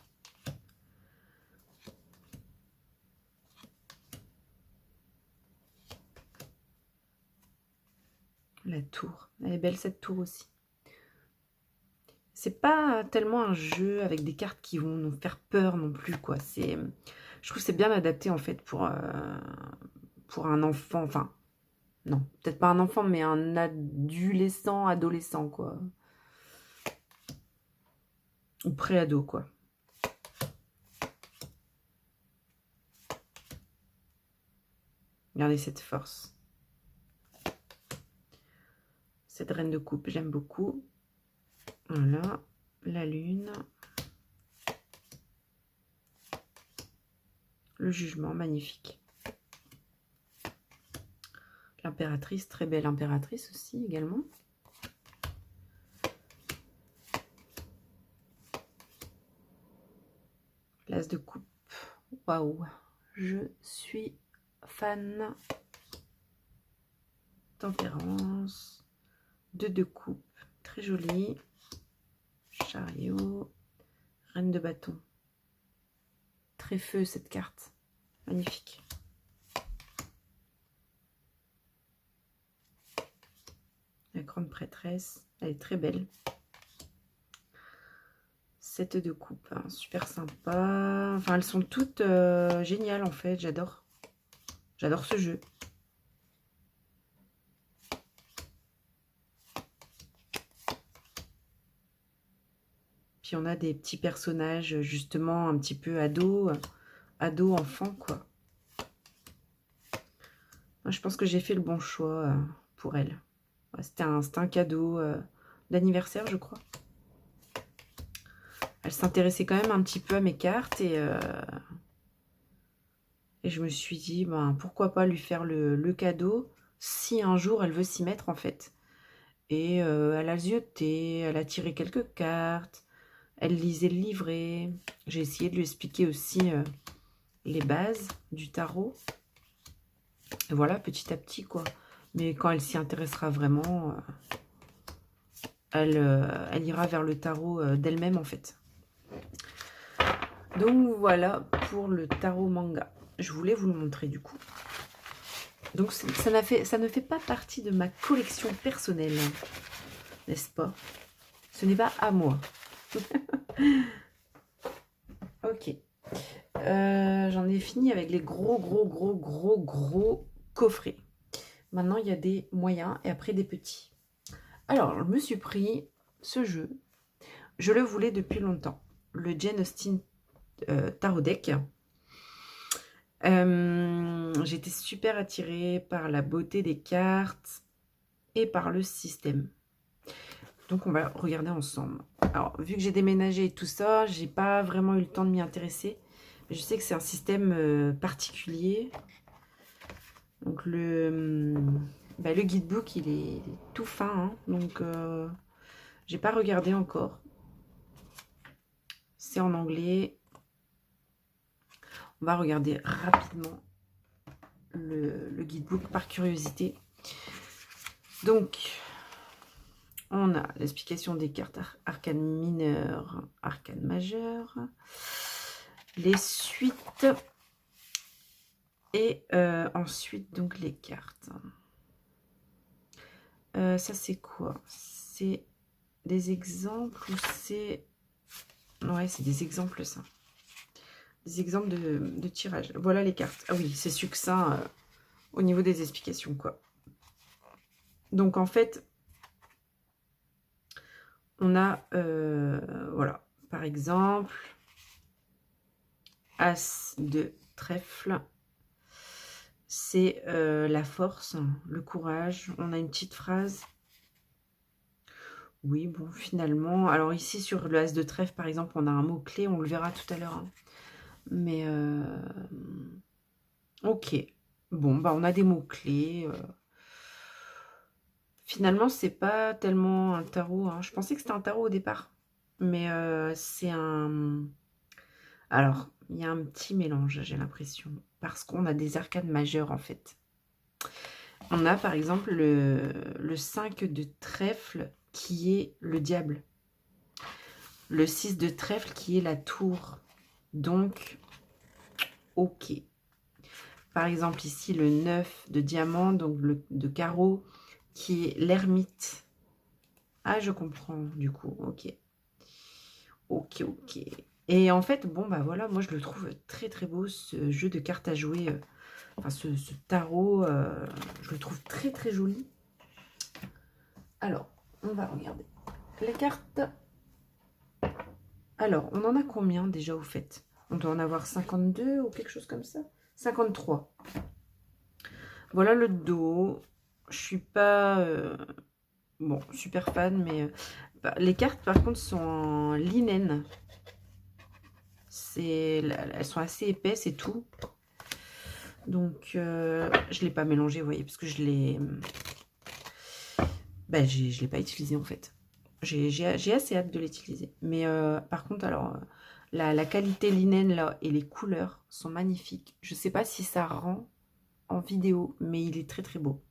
La tour, elle est belle cette tour aussi. C'est pas tellement un jeu avec des cartes qui vont nous faire peur non plus quoi. C'est, je trouve que c'est bien adapté en fait pour un enfant. Enfin, non, peut-être pas un enfant, mais un adolescent quoi, ou pré-ado quoi. Regardez cette force. Cette reine de coupe, j'aime beaucoup. Voilà, la lune. Le jugement, magnifique. L'impératrice, très belle impératrice aussi également. L'as de coupe. Waouh, je suis fan. Tempérance. 2 de coupe, très joli. Chariot. Reine de bâton. Très feu cette carte. Magnifique. La grande prêtresse, elle est très belle. 7 de coupe, hein, super sympa. Enfin, elles sont toutes géniales en fait, j'adore. J'adore ce jeu. Puis on a des petits personnages justement un petit peu ados, enfants quoi. Moi, je pense que j'ai fait le bon choix pour elle. Ouais, c'était un cadeau d'anniversaire, je crois. Elle s'intéressait quand même un petit peu à mes cartes et je me suis dit, ben, pourquoi pas lui faire le cadeau si un jour elle veut s'y mettre en fait. Et elle a zioté, elle a tiré quelques cartes, elle lisait le livret. J'ai essayé de lui expliquer aussi les bases du tarot. Et voilà, petit à petit quoi. Mais quand elle s'y intéressera vraiment, elle ira vers le tarot d'elle-même en fait. Donc voilà pour le tarot manga. Je voulais vous le montrer du coup. Donc ça ne fait pas partie de ma collection personnelle, n'est-ce pas? Ce n'est pas à moi. Ok. J'en ai fini avec les gros coffrets. Maintenant, il y a des moyens et après des petits. Alors, je me suis pris ce jeu. Je le voulais depuis longtemps. Le Jane Austen Tarot Deck. J'étais super attirée par la beauté des cartes et par le système. Donc, on va regarder ensemble. Alors, vu que j'ai déménagé et tout ça, j'ai pas vraiment eu le temps de m'y intéresser. Mais je sais que c'est un système particulier. Donc, le guidebook, il est tout fin. Hein, donc, j'ai pas regardé encore. C'est en anglais. On va regarder rapidement le guidebook par curiosité. Donc, on a l'explication des cartes arcanes mineures, arcanes majeures, les suites et ensuite donc les cartes. Ça c'est quoi? C'est des exemples ou c'est... Ouais, c'est des exemples ça. Des exemples de tirage. Voilà les cartes. Ah oui, c'est succinct au niveau des explications quoi. Donc en fait, on a, voilà, par exemple, As de trèfle, c'est la force, le courage. On a une petite phrase. Oui, bon, finalement, alors ici sur le As de trèfle, par exemple, on a un mot-clé, on le verra tout à l'heure. Hein. Mais, ok. Bon, bah, on a des mots-clés. Finalement, c'est pas tellement un tarot. Hein. Je pensais que c'était un tarot au départ. Mais c'est un... Alors, il y a un petit mélange, j'ai l'impression. Parce qu'on a des arcanes majeures, en fait. On a, par exemple, le 5 de trèfle, qui est le diable. Le 6 de trèfle, qui est la tour. Donc, ok. Par exemple, ici, le 9 de diamant, donc de carreau, qui est l'ermite. Ah, je comprends, du coup, ok. Ok, ok. Et en fait, bon, bah voilà, moi, je le trouve très, très beau, ce jeu de cartes à jouer. Enfin, ce tarot, je le trouve très, très joli. Alors, on va regarder les cartes. Alors, on en a combien déjà au fait? On doit en avoir 52 ou quelque chose comme ça. 53. Voilà le dos. Je suis pas bon, super fan, mais bah, les cartes par contre sont en linen. Elles sont assez épaisses et tout. Donc, je l'ai pas mélangé, vous voyez, parce que je l'ai... Ben, je l'ai pas utilisé en fait. J'ai assez hâte de l'utiliser. Mais par contre, alors, la qualité linen là et les couleurs sont magnifiques. Je sais pas si ça rend en vidéo, mais il est très très beau.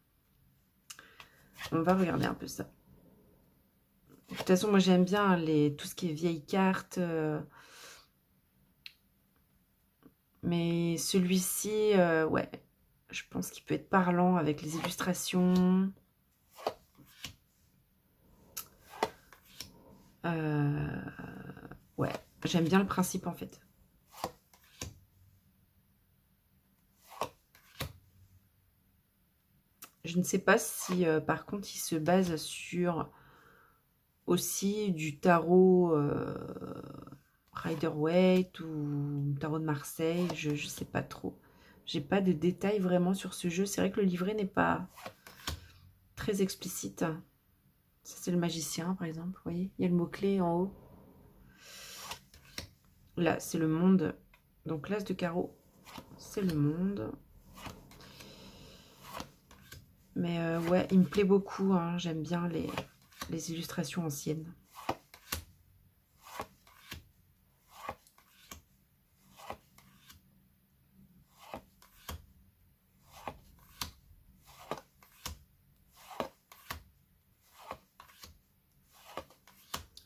On va regarder un peu ça. De toute façon, moi j'aime bien tout ce qui est vieilles cartes. Mais celui-ci, ouais, je pense qu'il peut être parlant avec les illustrations. Ouais, j'aime bien le principe en fait. Je ne sais pas si par contre il se base sur aussi du tarot Rider-Waite ou tarot de Marseille, je ne sais pas trop. J'ai pas de détails vraiment sur ce jeu. C'est vrai que le livret n'est pas très explicite. Ça c'est le magicien par exemple, vous voyez, il y a le mot-clé en haut. Là c'est le monde, donc l'as de carreau, c'est le monde. Mais ouais, il me plaît beaucoup, hein. J'aime bien les illustrations anciennes.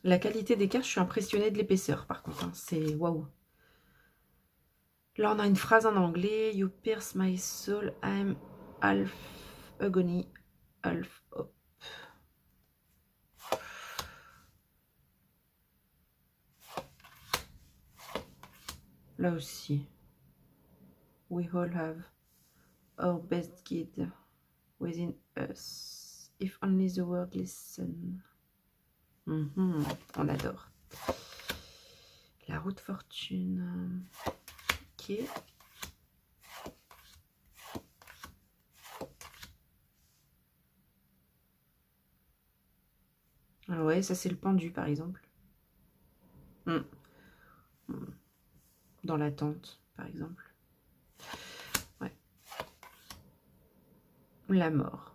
La qualité des cartes, je suis impressionnée de l'épaisseur par contre, hein. C'est waouh. Là, on a une phrase en anglais. You pierce my soul, I'm half agony, half hope. Là aussi. We all have our best guide within us. If only the world listen. On adore. La roue de fortune. Ok. Ah ouais, ça c'est le pendu par exemple. Mm. Mm. Dans l'attente par exemple. Ouais. La mort.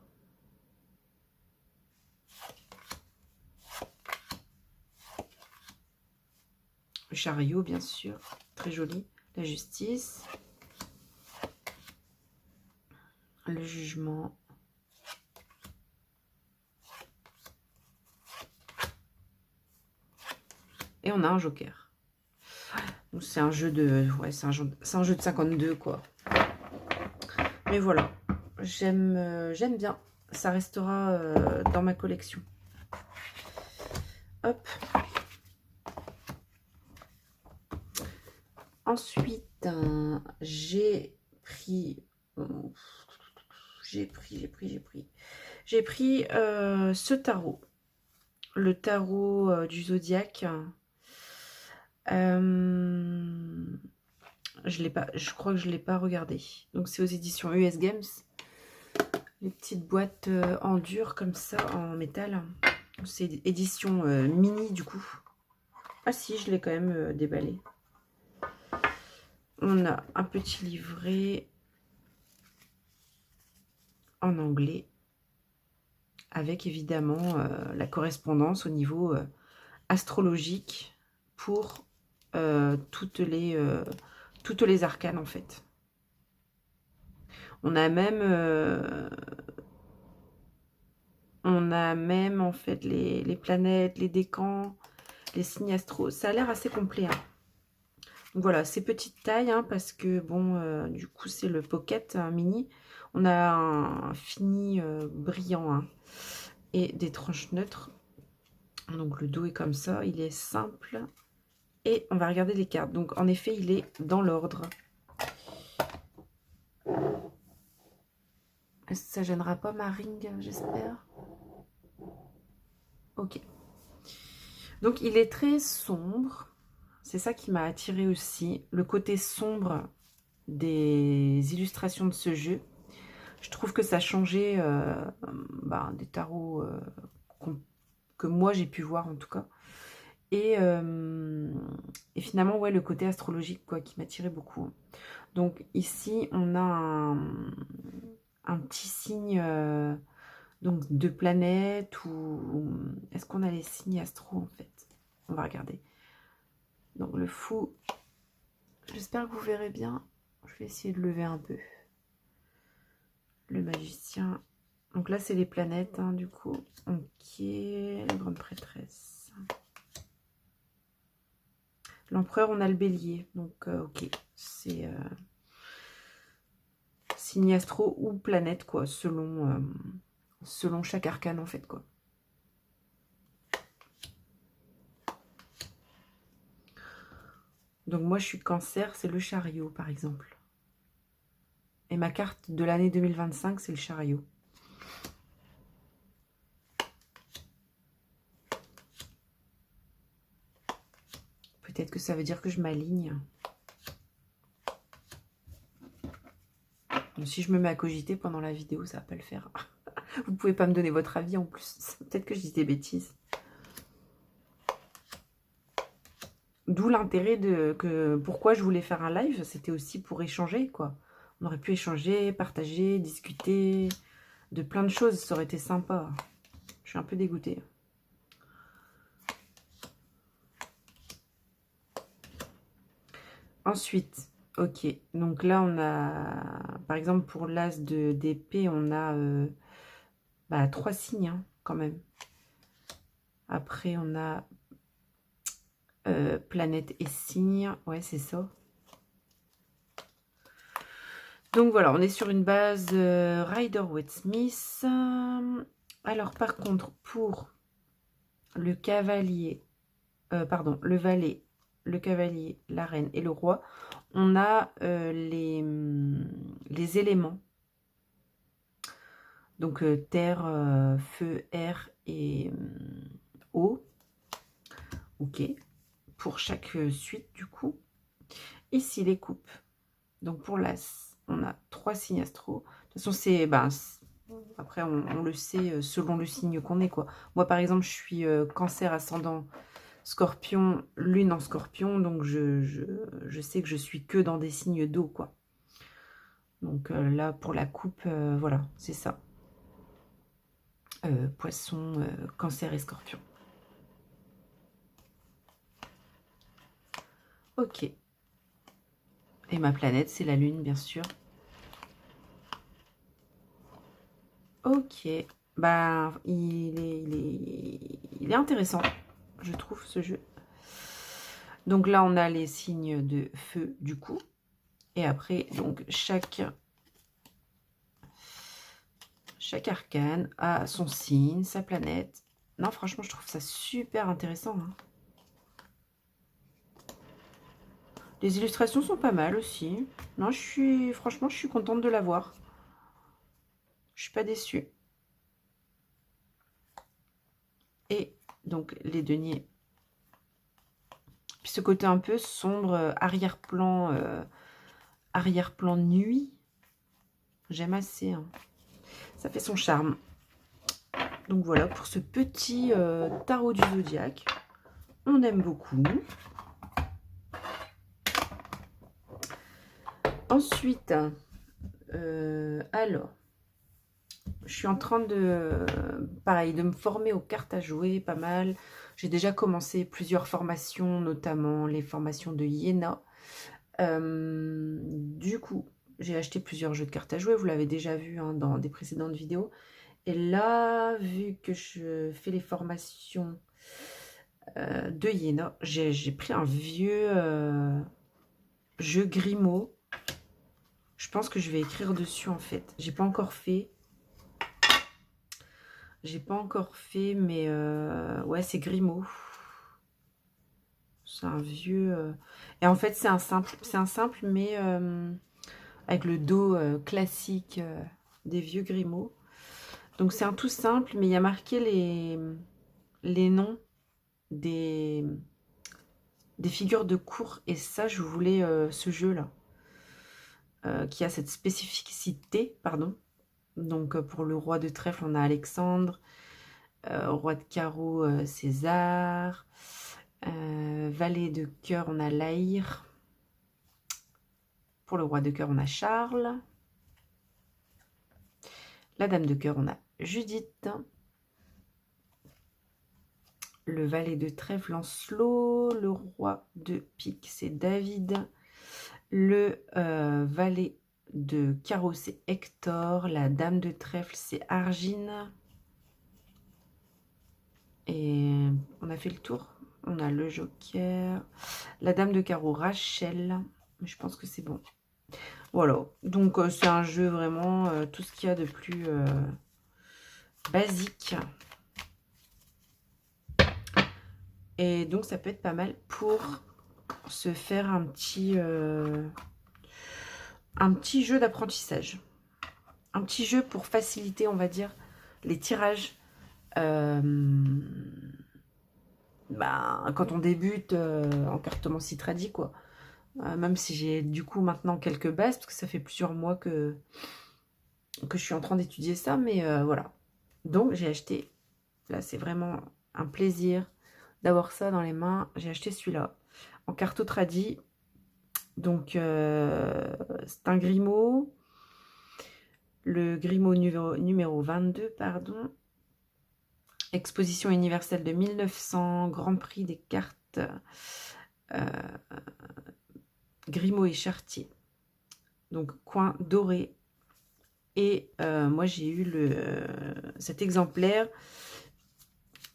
Le chariot bien sûr, très joli. La justice. Le jugement. Et on a un joker. C'est un jeu de... Ouais, c'est un jeu de 52, quoi. Mais voilà. J'aime bien. Ça restera dans ma collection. Hop. Ensuite, j'ai pris... J'ai pris ce tarot. Le tarot du zodiaque. Je l'ai pas, je crois que je l'ai pas regardé. Donc c'est aux éditions US Games. Les petites boîtes en dur comme ça, en métal. C'est édition mini du coup. Ah si, je l'ai quand même déballé. On a un petit livret en anglais. Avec évidemment la correspondance au niveau astrologique pour toutes les arcanes en fait. On a même en fait les planètes, les décans, les signes astro. Ça a l'air assez complet. Hein. Donc voilà, c'est petite taille hein, parce que bon, du coup c'est le pocket mini. On a un fini brillant hein, et des tranches neutres. Donc le dos est comme ça, il est simple. Et on va regarder les cartes. Donc en effet, il est dans l'ordre. Est-ce que ça gênera pas ma ring, j'espère? Ok. Donc il est très sombre. C'est ça qui m'a attiré aussi. Le côté sombre des illustrations de ce jeu. Je trouve que ça changeait des tarots que moi j'ai pu voir en tout cas. Et finalement, ouais, le côté astrologique quoi, qui m'attirait beaucoup. Donc ici, on a un petit signe donc de planète ou est-ce qu'on a les signes astro en fait? On va regarder. Donc le fou, j'espère que vous verrez bien. Je vais essayer de lever un peu. Le magicien. Donc là, c'est les planètes hein, du coup. Ok, la grande prêtresse. L'empereur, on a le bélier. Donc ok, c'est signe astro ou planète quoi, selon chaque arcane en fait quoi. Donc moi je suis cancer, c'est le chariot par exemple. Et ma carte de l'année 2025 c'est le chariot. Peut-être que ça veut dire que je m'aligne. Si je me mets à cogiter pendant la vidéo, ça va pas le faire. Vous pouvez pas me donner votre avis en plus. Peut-être que je dis des bêtises. D'où l'intérêt pourquoi je voulais faire un live, c'était aussi pour échanger, quoi. On aurait pu échanger, partager, discuter de plein de choses, ça aurait été sympa. Je suis un peu dégoûtée. Ensuite, ok, donc là on a, par exemple pour l'as d'épée, on a 3 signes hein, quand même. Après on a planète et signe, ouais c'est ça. Donc voilà, on est sur une base Rider-Waite-Smith. Alors par contre, pour le cavalier, le valet, le cavalier, la reine et le roi, on a les éléments. Donc terre, feu, air et eau. Ok. Pour chaque suite du coup. Ici les coupes. Donc pour l'as, on a 3 signes astro. De toute façon, Après, on le sait selon le signe qu'on est, quoi. Moi, par exemple, je suis cancer ascendant scorpion, lune en scorpion, donc je sais que je suis que dans des signes d'eau, quoi. Donc là, pour la coupe, voilà, c'est ça. Poisson, cancer et scorpion. Ok. Et ma planète, c'est la lune, bien sûr. Ok. Bah, il est intéressant, je trouve, ce jeu. Donc là, on a les signes de feu, du coup. Et après, donc, chaque arcane a son signe, sa planète. Non, franchement, je trouve ça super intéressant, hein. Les illustrations sont pas mal aussi. Non, franchement, je suis contente de l'avoir. Je suis pas déçue. Et donc, les deniers. Puis ce côté un peu sombre, arrière-plan nuit. J'aime assez, hein. Ça fait son charme. Donc voilà, pour ce petit tarot du zodiaque. On aime beaucoup. Ensuite, alors, je suis en train de, pareil, de me former aux cartes à jouer, pas mal. J'ai déjà commencé plusieurs formations, notamment les formations de Iéna. Du coup, j'ai acheté plusieurs jeux de cartes à jouer, vous l'avez déjà vu hein, dans des précédentes vidéos. Et là, vu que je fais les formations de Iéna, j'ai pris un vieux jeu Grimaud. Je pense que je vais écrire dessus en fait. J'ai pas encore fait. Mais ouais, c'est Grimaud. C'est un vieux. Et en fait, c'est un simple, mais avec le dos classique des vieux Grimaud. Donc c'est un tout simple, mais il y a marqué les noms des figures de cour. Et ça, je voulais ce jeu-là, qui a cette spécificité, pardon. Donc pour le roi de trèfle, on a Alexandre. Roi de carreau, César. Valet de cœur, on a Laïr. Pour le roi de cœur, on a Charles. La dame de cœur, on a Judith. Le valet de trèfle, Lancelot. Le roi de pique, c'est David. Le valet de carreau, c'est Hector. La dame de trèfle, c'est Argine. Et on a fait le tour. On a le joker. La dame de carreau, Rachel. Je pense que c'est bon. Voilà. Donc, c'est un jeu vraiment tout ce qu'il y a de plus basique. Et donc, ça peut être pas mal pour se faire un petit jeu d'apprentissage. Un petit jeu pour faciliter, on va dire, les tirages. Quand on débute en cartomancie tradi, quoi. Même si j'ai du coup maintenant quelques bases, parce que ça fait plusieurs mois que je suis en train d'étudier ça, mais voilà. Donc j'ai acheté, là c'est vraiment un plaisir d'avoir ça dans les mains. J'ai acheté celui-là en carto tradi. Donc c'est un Grimaud, le Grimaud numéro 22, pardon. Exposition universelle de 1900, Grand Prix des cartes Grimaud et Chartier. Donc coin doré. Et moi j'ai eu cet exemplaire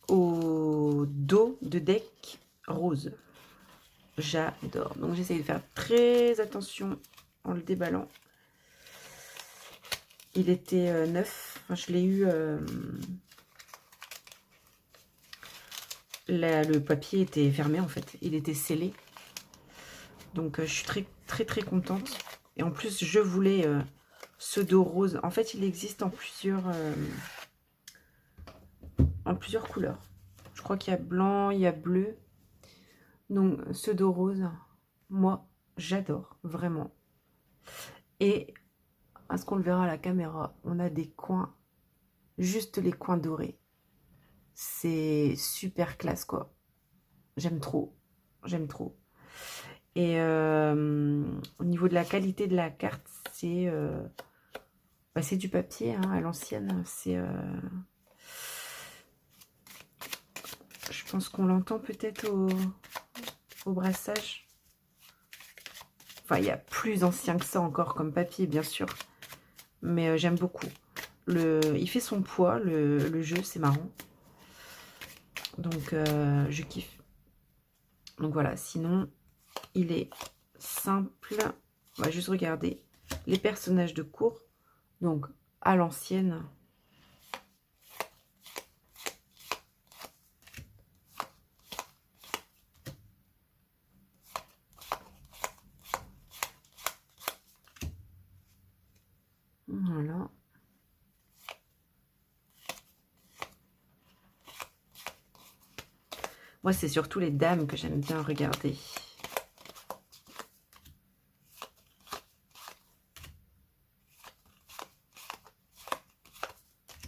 au dos de deck rose. J'adore. Donc j'essaie de faire très attention en le déballant. Il était neuf. Enfin, je l'ai eu. Le papier était fermé en fait. Il était scellé. Donc je suis très contente. Et en plus je voulais ce dos rose. En fait il existe en plusieurs couleurs. Je crois qu'il y a blanc, il y a bleu. Donc ce dos rose, moi j'adore vraiment. Et est-ce qu'on le verra à la caméra, on a des coins juste les coins dorés. C'est super classe, quoi. J'aime trop. J'aime trop. Et au niveau de la qualité de la carte, c'est du papier, hein, à l'ancienne. Je pense qu'on l'entend peut-être au brassage. Enfin, il y a plus ancien que ça encore comme papier, bien sûr. Mais j'aime beaucoup. Il fait son poids, le jeu, c'est marrant. Donc, je kiffe. Donc voilà, sinon, il est simple. On va juste regarder les personnages de cours. Donc, à l'ancienne. Voilà. Moi, c'est surtout les dames que j'aime bien regarder.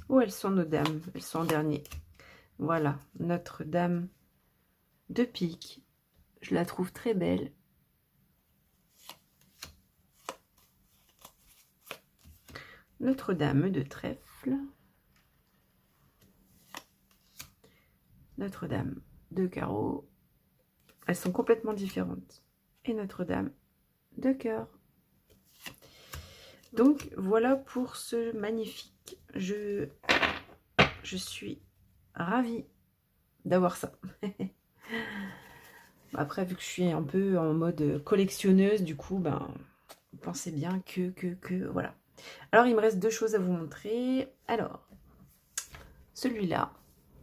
Où elles sont nos dames? Elles sont en dernier. Voilà, Notre-Dame de pique. Je la trouve très belle. Notre-Dame de trèfle. Notre-Dame de carreau. Elles sont complètement différentes. Et Notre-Dame de cœur. Donc, voilà pour ce magnifique. Je suis ravie d'avoir ça. Après, vu que je suis un peu en mode collectionneuse, du coup, ben, pensez bien que, voilà. Alors, il me reste deux choses à vous montrer. Alors, celui-là,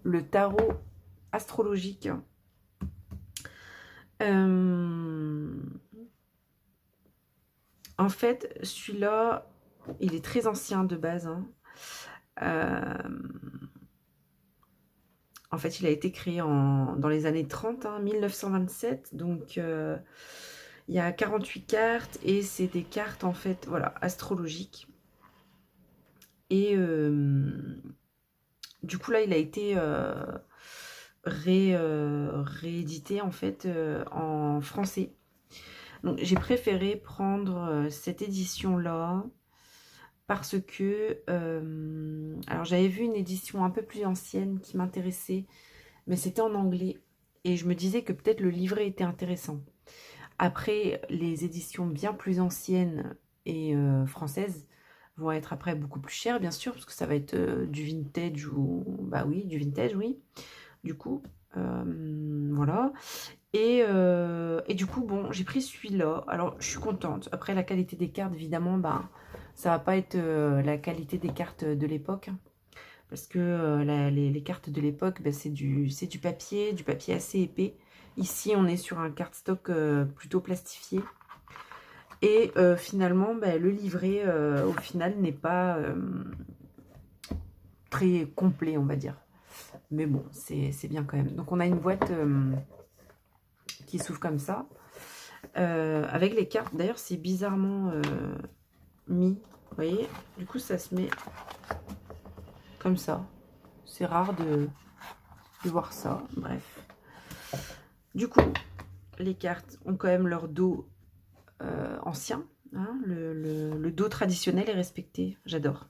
le tarot astrologique. En fait, celui-là, il est très ancien de base. Hein. En fait, il a été créé dans les années 30, hein, 1927. Donc, il y a 48 cartes et c'est des cartes, en fait, voilà, astrologiques. Et du coup, là, il a été réédité, en fait, en français. Donc, j'ai préféré prendre cette édition-là parce que... alors, j'avais vu une édition un peu plus ancienne qui m'intéressait, mais c'était en anglais. Et je me disais que peut-être le livret était intéressant. Après, les éditions bien plus anciennes et françaises vont être après beaucoup plus chères, bien sûr, parce que ça va être du vintage ou... Bah oui, du vintage, oui. Du coup, voilà. Et du coup, bon, j'ai pris celui-là. Alors, je suis contente. Après, la qualité des cartes, évidemment, bah, ça va pas être la qualité des cartes de l'époque. Hein, parce que les cartes de l'époque, bah, c'est du papier assez épais. Ici, on est sur un cardstock plutôt plastifié. Et finalement, bah, le livret, au final, n'est pas très complet, on va dire. Mais bon, c'est bien quand même. Donc, on a une boîte qui s'ouvre comme ça. Avec les cartes, d'ailleurs, c'est bizarrement mis. Vous voyez? Du coup, ça se met comme ça. C'est rare de voir ça. Bref. Du coup, les cartes ont quand même leur dos ancien. Hein, le dos traditionnel est respecté. J'adore.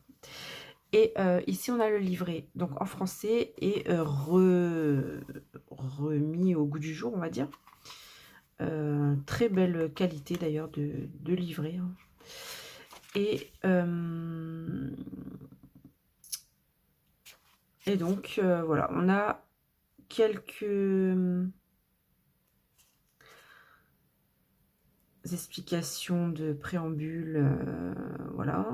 Et ici, on a le livret, donc en français, et remis au goût du jour, on va dire. Très belle qualité d'ailleurs de livret. Hein. Et donc, voilà, on a quelques explications de préambule, voilà.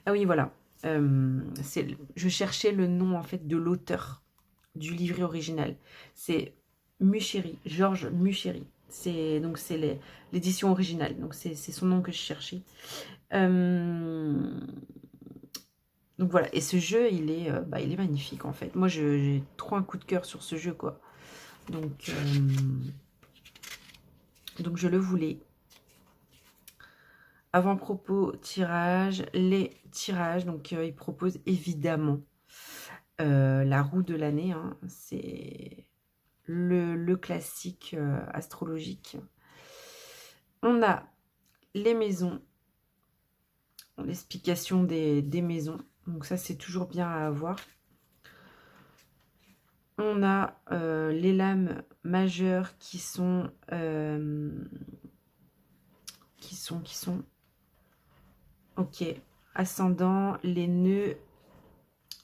Ah oui, voilà. Je cherchais le nom, en fait, de l'auteur du livret original. C'est Mucheri, Georges Mucheri. Donc, c'est l'édition originale. Donc, c'est son nom que je cherchais. Donc voilà, et ce jeu, il est magnifique en fait. Moi, j'ai trop un coup de cœur sur ce jeu, quoi. Donc je le voulais. Avant-propos, tirage, les tirages. Donc, il propose évidemment la roue de l'année, hein. C'est le classique astrologique. On a les maisons, l'explication des maisons. Donc ça, c'est toujours bien à avoir. On a les lames majeures qui sont... Ok. Ascendant, les nœuds,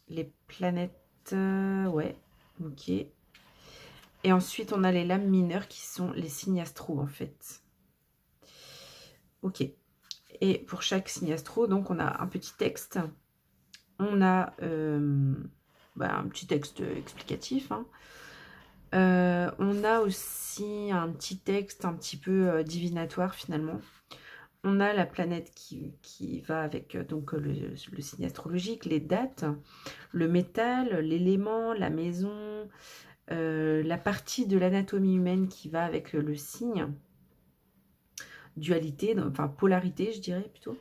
les planètes... ouais, ok. Et ensuite, on a les lames mineures qui sont les signes astro, en fait. Ok. Et pour chaque signe astro, donc, on a un petit texte. On a un petit texte explicatif, hein. On a aussi un petit texte un petit peu divinatoire, finalement. On a la planète qui va avec donc le signe astrologique, les dates, le métal, l'élément, la maison, la partie de l'anatomie humaine qui va avec le signe, dualité, enfin polarité, je dirais plutôt,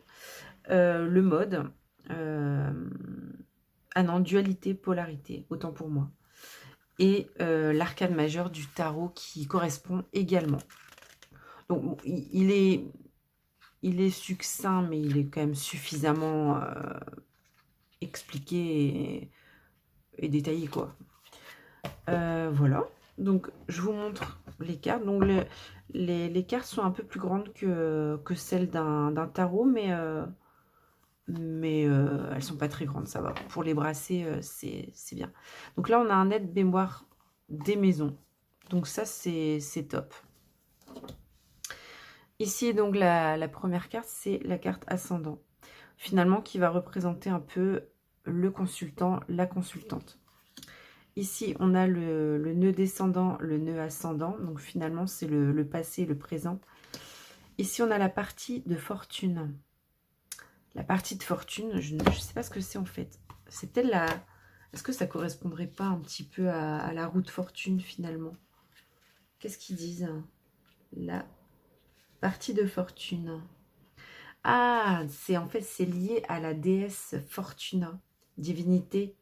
le mode, ah non, dualité, polarité, autant pour moi, et l'arcane majeur du tarot qui correspond également. Donc il est succinct, mais il est quand même suffisamment expliqué et détaillé, quoi. Voilà. Donc, je vous montre les cartes. Donc, les cartes sont un peu plus grandes que celles d'un tarot, mais elles sont pas très grandes, ça va. Pour les brasser, c'est bien. Donc là, on a un aide-mémoire des maisons. Donc ça, c'est top. Ici, donc, la première carte, c'est la carte ascendant. Finalement, qui va représenter un peu le consultant, la consultante. Ici, on a le nœud descendant, le nœud ascendant. Donc, finalement, c'est le passé, le présent. Ici, on a la partie de fortune. La partie de fortune, je ne sais pas ce que c'est en fait. C'est peut-être la... Est-ce que ça correspondrait pas un petit peu à la roue de fortune, finalement? Qu'est-ce qu'ils disent? La partie de fortune. Ah, en fait, c'est lié à la déesse Fortuna, divinité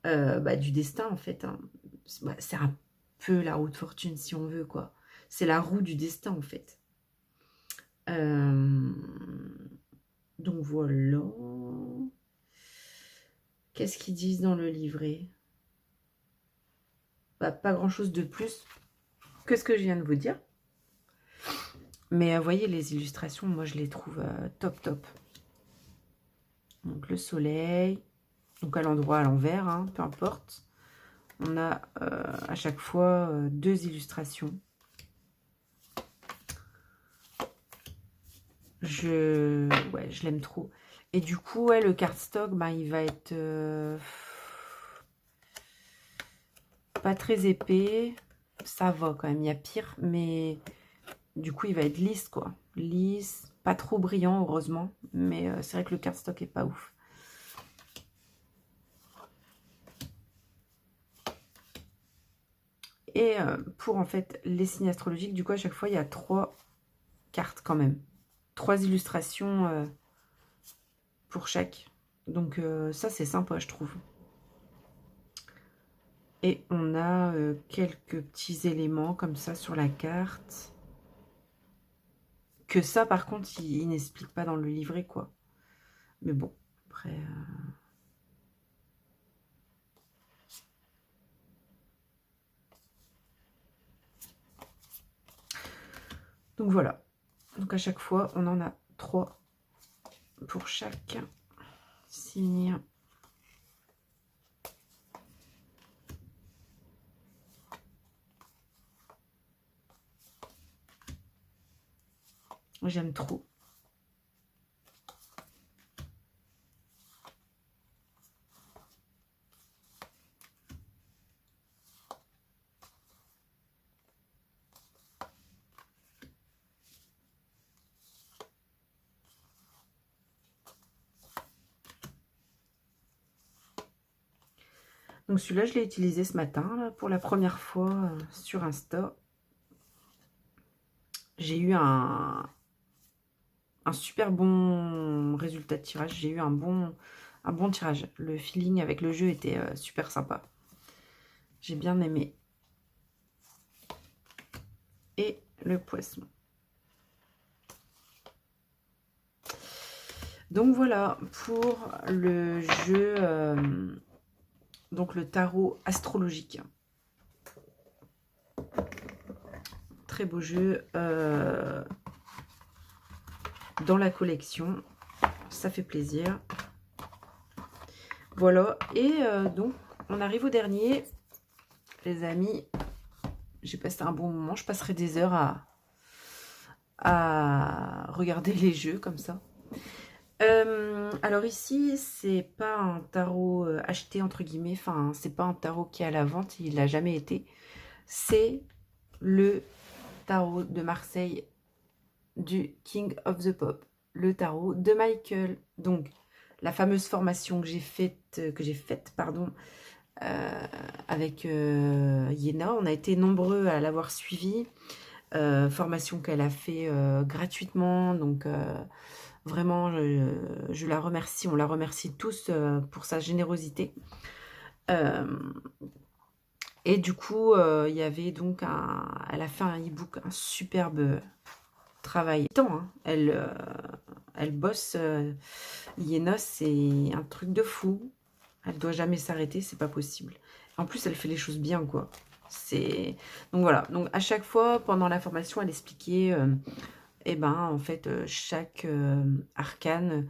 du destin, en fait, hein. C'est un peu la roue de fortune, si on veut, quoi. C'est la roue du destin, en fait. Donc, voilà. Qu'est-ce qu'ils disent dans le livret? Pas grand-chose de plus que ce que je viens de vous dire. Mais vous voyez, les illustrations, moi, je les trouve top, top. Donc, le soleil. Donc, à l'endroit, à l'envers, hein, peu importe. On a à chaque fois 2 illustrations. Je l'aime trop. Et du coup, ouais, le cardstock, il va être pas très épais. Ça va quand même, il y a pire. Mais du coup, il va être lisse, quoi. Lisse, pas trop brillant, heureusement. Mais c'est vrai que le cardstock est pas ouf. Et pour, en fait, les signes astrologiques, du coup, à chaque fois, il y a 3 cartes quand même. 3 illustrations pour chaque. Donc, ça, c'est sympa, je trouve. Et on a quelques petits éléments comme ça sur la carte. Que ça, par contre, il n'explique pas dans le livret, quoi. Mais bon, après... Donc voilà. Donc à chaque fois, on en a 3 pour chaque signe. J'aime trop. Donc celui-là, je l'ai utilisé ce matin là, pour la première fois sur Insta. J'ai eu un un super bon résultat de tirage. J'ai eu un bon tirage. Le feeling avec le jeu était super sympa. J'ai bien aimé. Et le poisson. Donc voilà pour le jeu, donc le tarot astrologique. Très beau jeu dans la collection. Ça fait plaisir. Voilà. Et donc, on arrive au dernier. Les amis, j'ai passé un bon moment. Je passerai des heures à regarder les jeux comme ça. Alors ici, c'est pas un tarot acheté entre guillemets. Enfin, c'est pas un tarot qui est à la vente. Il n'a jamais été. C'est le tarot de Marseille du King of the Pop. Le tarot de Michael. Donc, la fameuse formation que j'ai faite, pardon, avec Yéna. On a été nombreux à l'avoir suivie. Formation qu'elle a fait gratuitement. Donc, vraiment, je la remercie. On la remercie tous pour sa générosité. Et du coup, il y avait donc elle a fait un e-book, un superbe travail. Hein. Elle bosse. Iéna, c'est un truc de fou. Elle doit jamais s'arrêter, c'est pas possible. En plus, elle fait les choses bien, quoi. Donc voilà. Donc à chaque fois, pendant la formation, elle expliquait, eh ben, en fait, chaque arcane,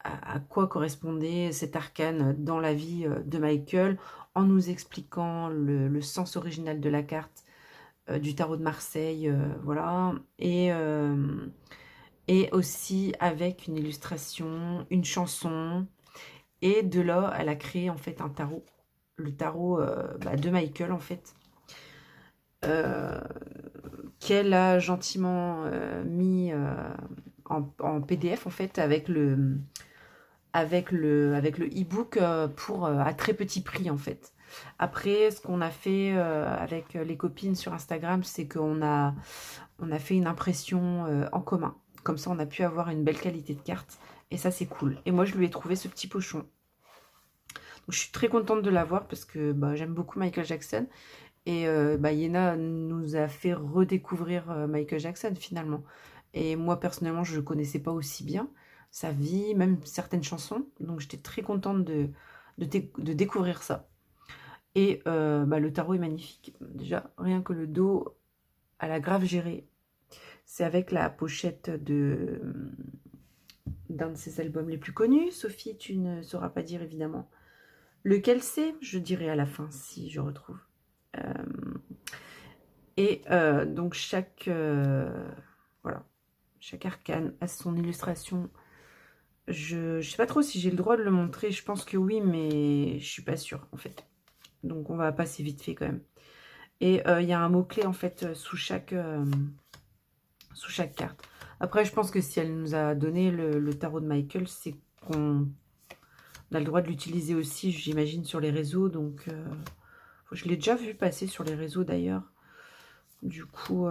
à quoi correspondait cet arcane dans la vie de Michael, en nous expliquant le sens original de la carte du tarot de Marseille, voilà. Et aussi avec une illustration, une chanson. Et de là, elle a créé en fait un tarot. Le tarot de Michael, en fait. Qu'elle a gentiment mis en PDF, en fait, avec le e-book pour à très petit prix, en fait. Après, ce qu'on a fait avec les copines sur Instagram, c'est qu'on a fait une impression en commun. Comme ça, on a pu avoir une belle qualité de carte. Et ça, c'est cool. Et moi, je lui ai trouvé ce petit pochon. Donc, je suis très contente de l'avoir parce que j'aime beaucoup Michael Jackson. Et Yéna nous a fait redécouvrir Michael Jackson, finalement. Et moi, personnellement, je ne connaissais pas aussi bien sa vie, même certaines chansons. Donc, j'étais très contente de découvrir ça. Et le tarot est magnifique. Déjà, rien que le dos, elle a grave géré. C'est avec la pochette d'un de ses albums les plus connus. Sophie, tu ne sauras pas dire évidemment lequel c'est. Je dirai à la fin si je retrouve. Donc voilà, chaque arcane a son illustration. Je sais pas trop si j'ai le droit de le montrer. Je pense que oui, mais je suis pas sûre en fait. Donc on va passer vite fait quand même. Et il y a un mot-clé en fait sous chaque carte. Après, je pense que si elle nous a donné le tarot de Michael, c'est qu'on a le droit de l'utiliser aussi, j'imagine, sur les réseaux. Donc, je l'ai déjà vu passer sur les réseaux d'ailleurs. Du coup,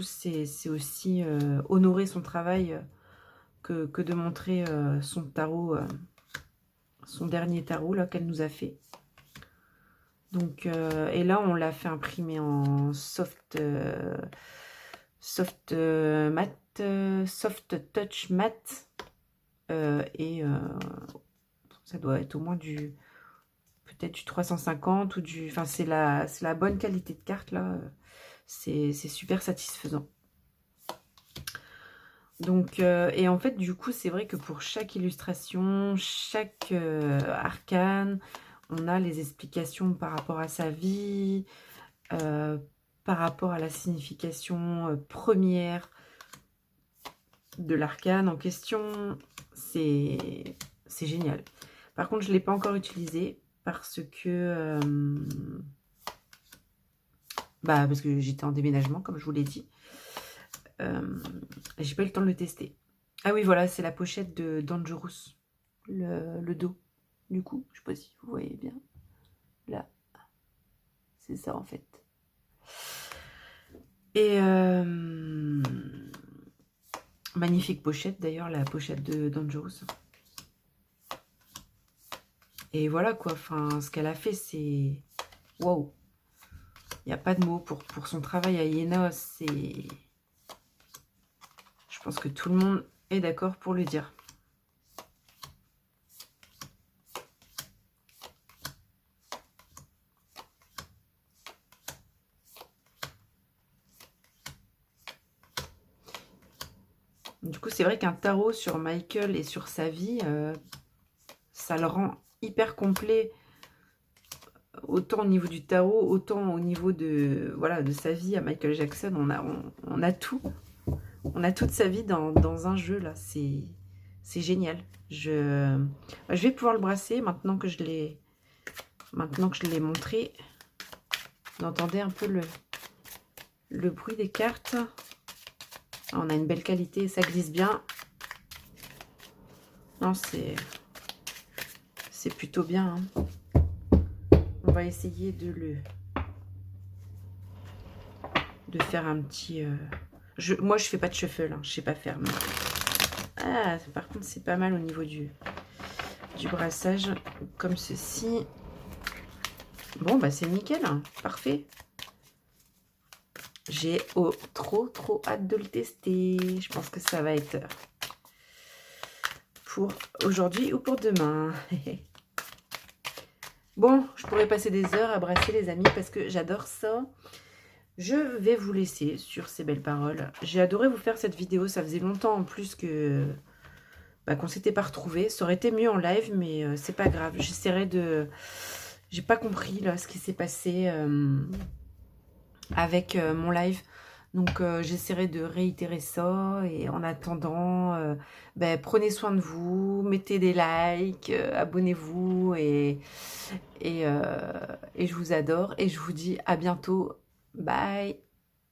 c'est aussi honorer son travail que de montrer son tarot, son dernier tarot là qu'elle nous a fait. Donc, et là, on l'a fait imprimer en soft touch matte. Et ça doit être au moins peut-être du 350 ou du... Enfin, c'est la bonne qualité de carte, là. C'est super satisfaisant. Donc, et en fait, du coup, c'est vrai que pour chaque illustration, chaque arcane, on a les explications par rapport à sa vie, par rapport à la signification première de l'arcane en question. C'est génial. Par contre, je ne l'ai pas encore utilisé parce que j'étais en déménagement, comme je vous l'ai dit. J'ai pas eu le temps de le tester. Ah oui, voilà, c'est la pochette de Dangerous. Le dos, du coup. Je sais pas si vous voyez bien. Là. C'est ça, en fait. Et Magnifique pochette d'ailleurs, la pochette de Dangerous. Et voilà quoi, enfin, ce qu'elle a fait, c'est... Waouh! Il n'y a pas de mots pour son travail à Iéna, c'est... Je pense que tout le monde est d'accord pour le dire. Du coup, c'est vrai qu'un tarot sur Michael et sur sa vie, ça le rend hyper complet, autant au niveau du tarot, autant au niveau de, voilà, de sa vie à Michael Jackson. On a tout. On a toute sa vie dans un jeu, là. C'est génial. Je vais pouvoir le brasser maintenant que je l'ai montré. Vous entendez un peu le bruit des cartes. On a une belle qualité, ça glisse bien. Non, c'est plutôt bien. Hein. On va essayer de faire un petit... moi, je fais pas de shuffle, hein, je sais pas faire. Mais... Ah, par contre, c'est pas mal au niveau du brassage, comme ceci. Bon, bah c'est nickel, hein, parfait. J'ai trop hâte de le tester. Je pense que ça va être pour aujourd'hui ou pour demain. Bon, je pourrais passer des heures à brasser les amis parce que j'adore ça. Je vais vous laisser sur ces belles paroles. J'ai adoré vous faire cette vidéo. Ça faisait longtemps en plus que qu'on s'était pas retrouvés. Ça aurait été mieux en live, mais c'est pas grave. J'essaierai de... J'ai pas compris là ce qui s'est passé avec mon live. Donc j'essaierai de réitérer ça. Et en attendant, prenez soin de vous, mettez des likes, abonnez-vous et je vous adore. Et je vous dis à bientôt. Bye.